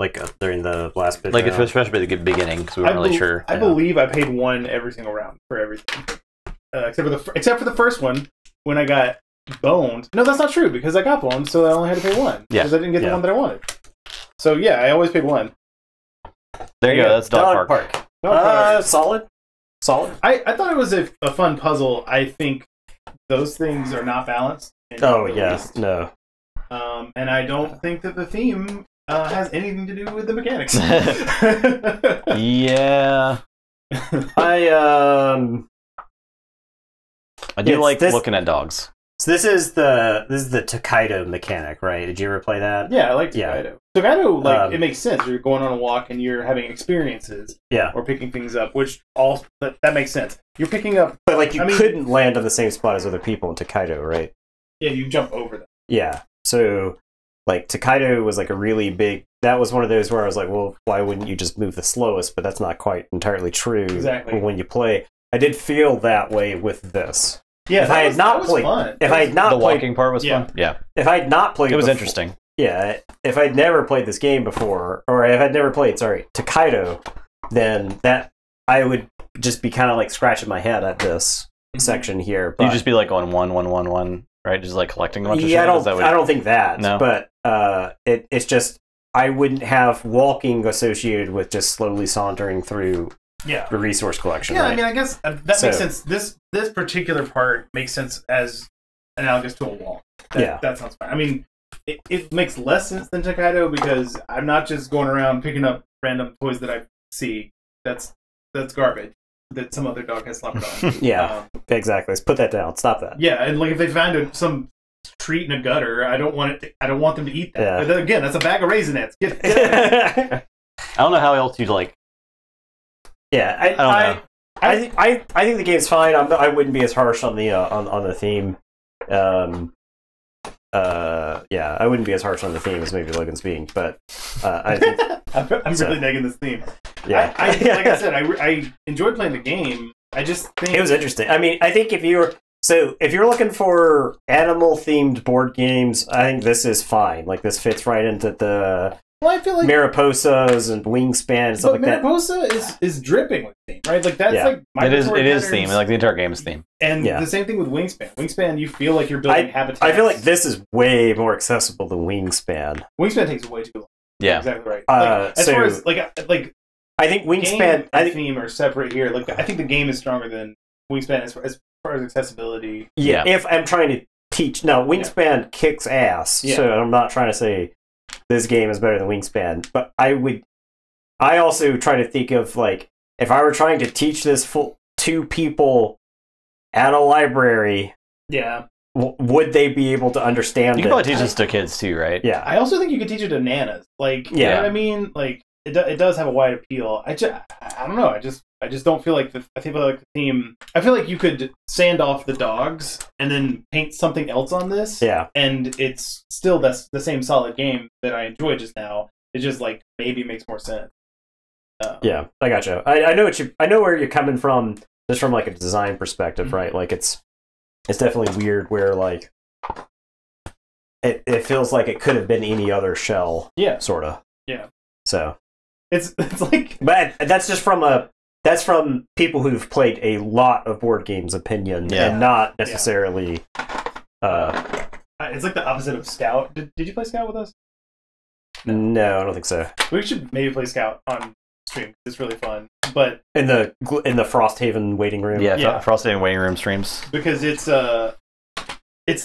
Like during the last bit. Like, especially at the beginning, because we weren't really sure. I believe I paid 1 every single round for everything, except for the first one when I got boned. No, that's not true because I got boned, so I only had to pay 1 Yeah. because I didn't get the one that I wanted. So yeah, I always paid 1. There you go. That's Dog Park. Solid. I thought it was a fun puzzle. I think those things are not balanced. Oh yeah, no. And I don't think that the theme has anything to do with the mechanics. Yeah. I do Yes, like this- looking at dogs. So this is the Tokaido mechanic, right? Did you ever play that? Yeah, I like Tokaido. Tokaido, like, it makes sense. You're going on a walk and you're having experiences. Yeah. Or picking things up, which that makes sense. You're picking up. But like you I mean- couldn't land on the same spot as other people in Tokaido, right? Yeah, you jump over them. Yeah. So like Tokaido was like a really big. That was one of those where I was like, well, why wouldn't you just move the slowest? But that's not quite entirely true. Exactly. When you play, I did feel that way with this. Yeah, If I had not played, fun. if I had not The played, walking part was Yeah. fun. Yeah. if I had not played, It was before- interesting. if I'd never played this game before, or if I'd never played, Tokaido, then that I would just be kind of like scratching my head at this section here. But you'd just be like going 1, 1, 1, 1, right? Just like collecting a bunch of shit. I don't think that. No? But it's just I wouldn't have walking associated with just slowly sauntering through the resource collection. Yeah, right? I mean, I guess that makes sense. This particular part makes sense as analogous to a walk. That sounds fine. I mean, it makes less sense than Tokaido because I'm not just going around picking up random toys that I see. That's garbage that some other dog has slapped on. Exactly. Let's put that down. Stop that. Yeah, and like if they find some treat in a gutter, I don't want them to eat that. Yeah. But then again, that's a bag of Raisinets. Get I don't know how else you'd like. Yeah, I don't know. I think the game's fine. I wouldn't be as harsh on the on the theme. I wouldn't be as harsh on the theme as maybe Logan's being, but I think I'm really negging this theme. Yeah, like I said, I enjoyed playing the game. I just think it was interesting. I mean, I think if you're looking for animal themed board games, I think this is fine. Like this fits right into the I feel like Mariposas and Wingspan and stuff like that. Mariposa is dripping with theme, right? Like that's like it is theme. Like the entire game is theme. And the same thing with Wingspan. Wingspan, you feel like you're building habitats. I feel like this is way more accessible than Wingspan. Wingspan takes way too long. Yeah, exactly right. As far as like I think Wingspan and theme are separate here. Like I think the game is stronger than Wingspan as far as accessibility. Yeah, if I'm trying to teach, no, Wingspan kicks ass. So I'm not trying to say this game is better than Wingspan, but I also try to think of like if I were trying to teach this two people at a library, would they be able to understand? You can probably teach this to kids too, right? Yeah, I also think you could teach it to nanas. Like, you know what I mean? Like, it does have a wide appeal. I don't know. I just don't feel like I feel like the theme. I feel like you could sand off the dogs and then paint something else on this. Yeah, and it's still the same solid game that I enjoyed just now. It just like maybe makes more sense. Yeah, I gotcha. I know where you're coming from, just from like a design perspective, right? Like it's definitely weird where like it feels like it could have been any other shell. Yeah, sort of. Yeah. So it's like, but that's just from people who've played a lot of board games opinion and not necessarily. It's like the opposite of Scout. Did you play Scout with us? No, I don't think so. We should maybe play Scout on stream. It's really fun. But in the Frosthaven waiting room. Yeah. Frosthaven waiting room streams. Because its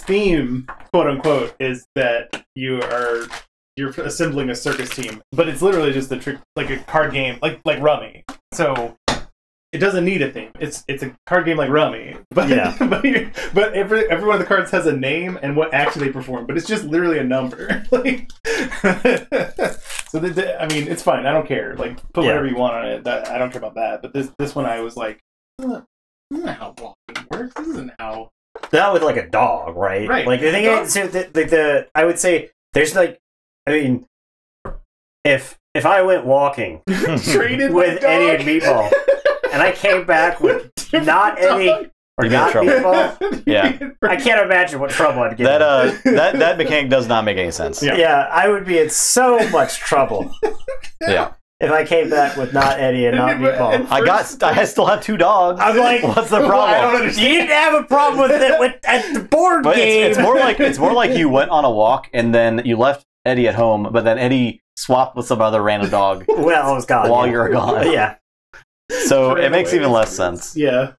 theme, quote unquote, is that you're assembling a circus team, but it's literally just like a card game, like Rummy. So it doesn't need a theme. It's a card game like Rummy, but but every one of the cards has a name and what action they perform, but it's just literally a number. Like, so I mean, it's fine. I don't care. Like, put whatever you want on it. I don't care about that. But this one, I was like, this isn't how walking works. This isn't how. Not with like a dog, right? Right. Like the thing is, I would say there's like, I mean, if I went walking with Eddie and Meatball, and I came back with not Eddie or not Meatball, I can't imagine what trouble I'd get. That mechanic does not make any sense. Yeah, I would be in so much trouble. Yeah. If I came back with not Eddie and not Meatball. I still have 2 dogs. I'm like, what's the problem? I don't understand. You didn't have a problem with it at the board game. It's more like you went on a walk and then you left Eddie at home, but then Eddie swapped with some other random dog. Well, it was gone. While you're gone. Yeah. So it makes even less sense. Yeah.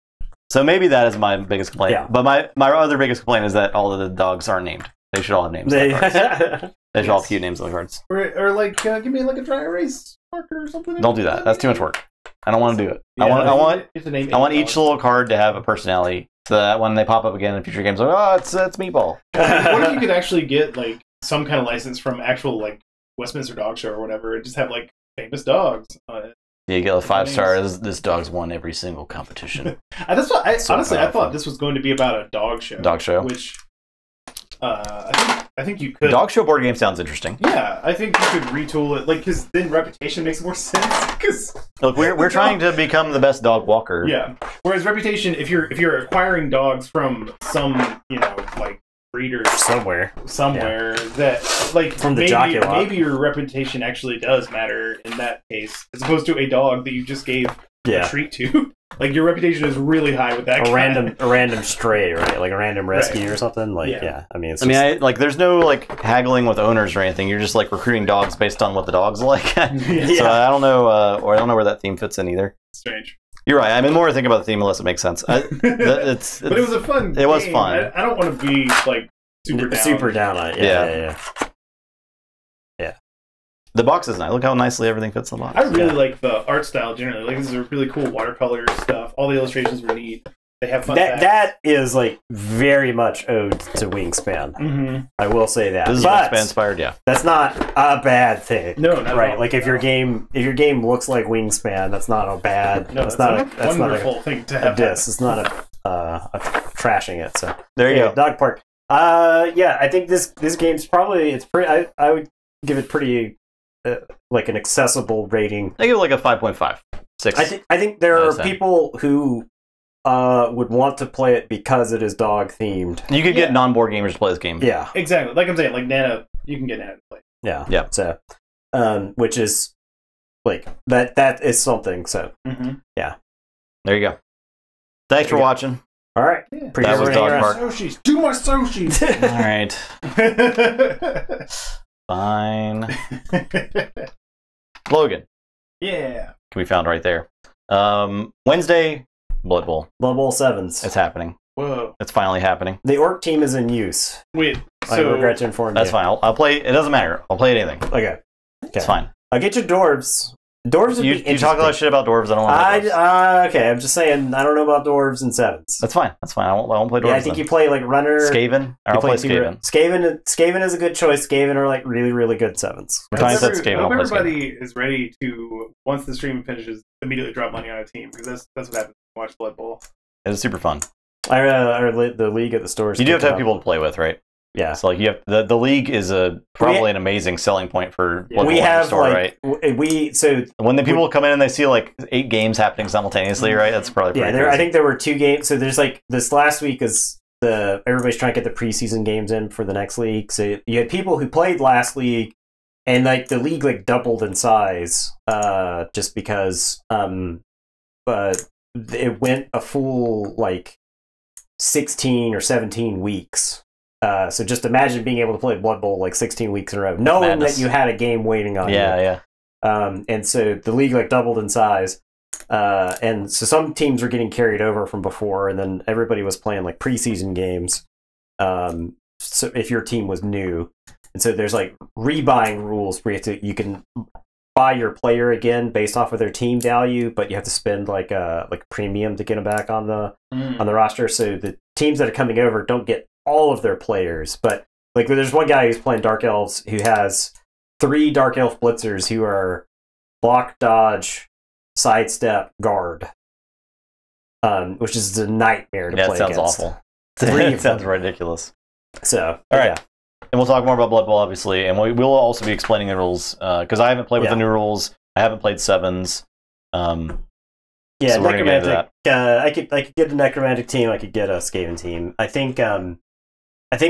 So maybe that is my biggest complaint. Yeah. But my other biggest complaint is that all of the dogs aren't named. They should all have names. They should all have cute names on the cards. Or like, give me like a dry erase marker or something. Don't do that. That's too much work. I don't want to do it. Yeah, I want each dogs. little card to have a personality, so that when they pop up again in future games, like, oh, it's Meatball. What if you could actually get like some kind of license from actual like Westminster Dog Show or whatever, and just have like famous dogs on it? Yeah, you get a 5-star. This dog's won every single competition. That's what honestly I thought this was going to be about a dog show. Dog show, which I think you could. Dog show board game sounds interesting. Yeah, I think you could retool it, like, because then Reputation makes more sense. Because look, we're trying to become the best dog walker. Yeah. Whereas Reputation, if you're acquiring dogs from some like breeder somewhere that like from the jockey lot. Maybe your reputation actually does matter in that case, as opposed to a dog that you just gave a treat to. Like your reputation is really high with that. A random stray, right? Like a random rescue or something. Like I mean, there's no like haggling with owners or anything. You're just like recruiting dogs based on what the dog's like. So I don't know, or I don't know where that theme fits in either. Strange. You're right. I mean, the more I think about the theme, the less it makes sense. But it was a fun. It was fun. I don't want to be like super down on it. Yeah. The box is nice. Look how nicely everything fits in the box. I really like the art style generally. Like, this is a really cool watercolor stuff. All the illustrations were neat. They have fun. That is like very much ode to Wingspan. Mm-hmm. I will say that. This is Wingspan inspired. Yeah, that's not a bad thing. No, not right. At all. Like if your game looks like Wingspan, that's not a bad. No, that's not a wonderful thing to have. It's not a trashing it. So there you go. Dog Park. I think this game's probably pretty. I would give it pretty. Like an accessible rating. I give it like a 5.5. 6. I think there are people who would want to play it because it is dog themed. You could get non-board gamers to play this game. Yeah, exactly. Like I'm saying, like Nana, you can get Nana to play. Yeah. So, which is like that is something. So, yeah. There you go. Thanks for watching. All right. Yeah. That was Dog Park. Soshis. Do more Soshis. All right. Fine. Logan. Yeah. Can be found right there. Wednesday, Blood Bowl. Blood Bowl 7s. It's happening. Whoa. It's finally happening. The orc team is in use. Wait, I regret to inform you. That's fine. I'll play. It doesn't matter. I'll play anything. Okay. It's fine. I'll get you dwarves. Dwarves would be You talk a lot of shit about dwarves. I don't want to play okay, I'm just saying, I don't know about dwarves and 7s. That's fine. That's fine. I won't play dwarves. Yeah, I think you play like runner. Skaven. I'll play Skaven. Skaven is a good choice. Skaven are like really, really good 7s. I hope everybody is ready to, once the stream finishes, immediately drop money on a team, because that's what happens when you watch Blood Bowl. It's super fun. The league at the stores. You do have to have people to play with, right? Yeah. So like you have the league is probably an amazing selling point for Blood Bowl we have store, like, right? So when the people come in and they see like 8 games happening simultaneously, right? That's probably pretty crazy. I think there were 2 games. So there's like this last week is everybody's trying to get the preseason games in for the next league. So you had people who played last league, and like the league like doubled in size, just because but it went a full like 16 or 17 weeks. So just imagine being able to play Blood Bowl like 16 weeks in a row, knowing that you had a game waiting on you. Yeah. And so the league like doubled in size. And so some teams were getting carried over from before, and then everybody was playing like preseason games. So if your team was new, and so there's like rebuying rules where you can buy your player again based off of their team value, but you have to spend like a premium to get them back on the roster. So the teams that are coming over don't get all of their players, but like there's one guy who's playing Dark Elves who has 3 Dark Elf blitzers who are block, dodge, sidestep, guard, which is a nightmare to play against. That sounds awful. It sounds ridiculous. So, all right. And we'll talk more about Blood Bowl, obviously, and we'll also be explaining the rules, because I haven't played with the new rules. I haven't played 7s. Yeah, so Necromantic. I could get a Necromantic team. I could get a Skaven team. I think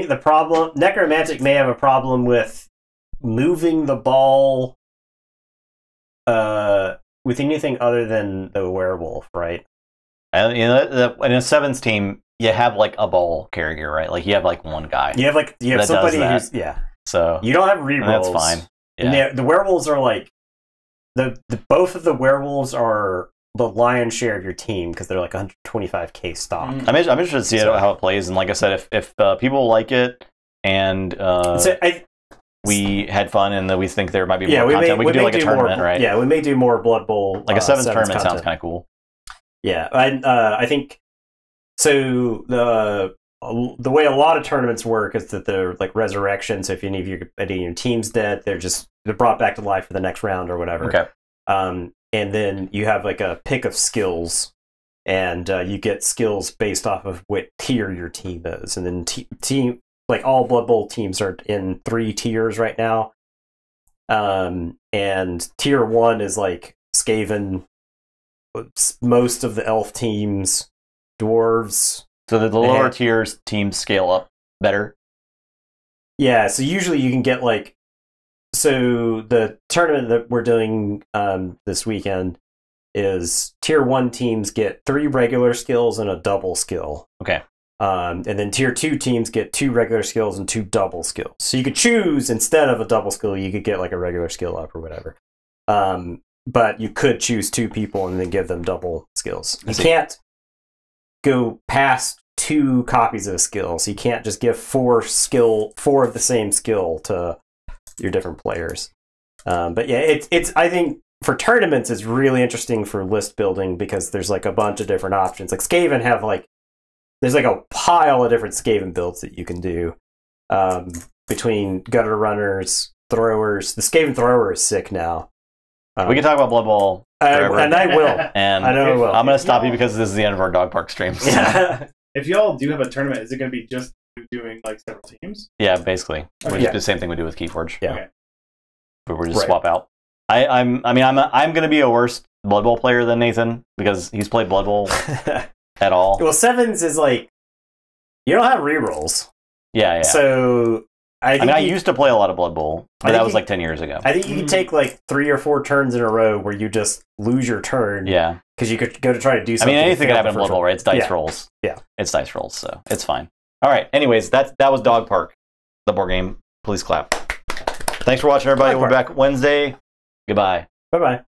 the problem, Necromantic may have a problem with moving the ball with anything other than the werewolf, right? And in a 7s team, you have like a ball carrier, right? Like you have like one guy. You have somebody who's So you don't have rerolls. That's fine. Yeah. And the werewolves are like both of the werewolves are the lion's share of your team because they're like 125k stock. I'm interested to see how it plays, and like I said, if people like it and we had fun and we think there might be more content, we can do like a tournament, right? Yeah, we may do more Blood Bowl. Like a 7th tournament sounds kind of cool. Yeah, I think so. The way a lot of tournaments work is that they're like resurrection. So if any of your team's dead, they're brought back to life for the next round or whatever. Okay. And then you have like a pick of skills, and you get skills based off of what tier your team is. And then team like all Blood Bowl teams are in 3 tiers right now. And tier 1 is like Skaven, most of the elf teams, dwarves. So the lower tiers teams scale up better. Yeah, so usually you can get like, so the tournament that we're doing this weekend is tier 1 teams get 3 regular skills and a double skill. Okay. And then tier 2 teams get 2 regular skills and 2 double skills. So you could choose, instead of a double skill, you could get like a regular skill up or whatever. But you could choose 2 people and then give them double skills. You can't go past 2 copies of a skill, so you can't just give 4 of the same skill to your different players. But yeah, it's I think for tournaments it's really interesting for list building because there's like a bunch of different options. Like Skaven have like, there's like a pile of different Skaven builds that you can do between gutter runners, throwers. The Skaven thrower is sick now. We can talk about Blood Bowl forever. And I will. And I know I will. I'm going to stop you because this is the end of our dog park stream. So. Yeah. If y'all do have a tournament, is it going to be just doing like several teams? Yeah, basically. Okay. We just do the same thing we do with Keyforge. Yeah. Okay. But we're just swap out. I'm going to be a worse Blood Bowl player than Nathan because he's played Blood Bowl at all. Well, sevens is like, you don't have rerolls. Yeah. So I used to play a lot of Blood Bowl, but that was like 10 years ago. I think you can take like 3 or 4 turns in a row where you just lose your turn. Yeah. Because you could go to try to do something. I mean, anything can happen in Blood Bowl, right? It's dice rolls. Yeah. It's dice rolls, so it's fine. All right. Anyways, that was Dog Park, the board game. Please clap. Thanks for watching, everybody. We're back Wednesday. Goodbye. Bye-bye.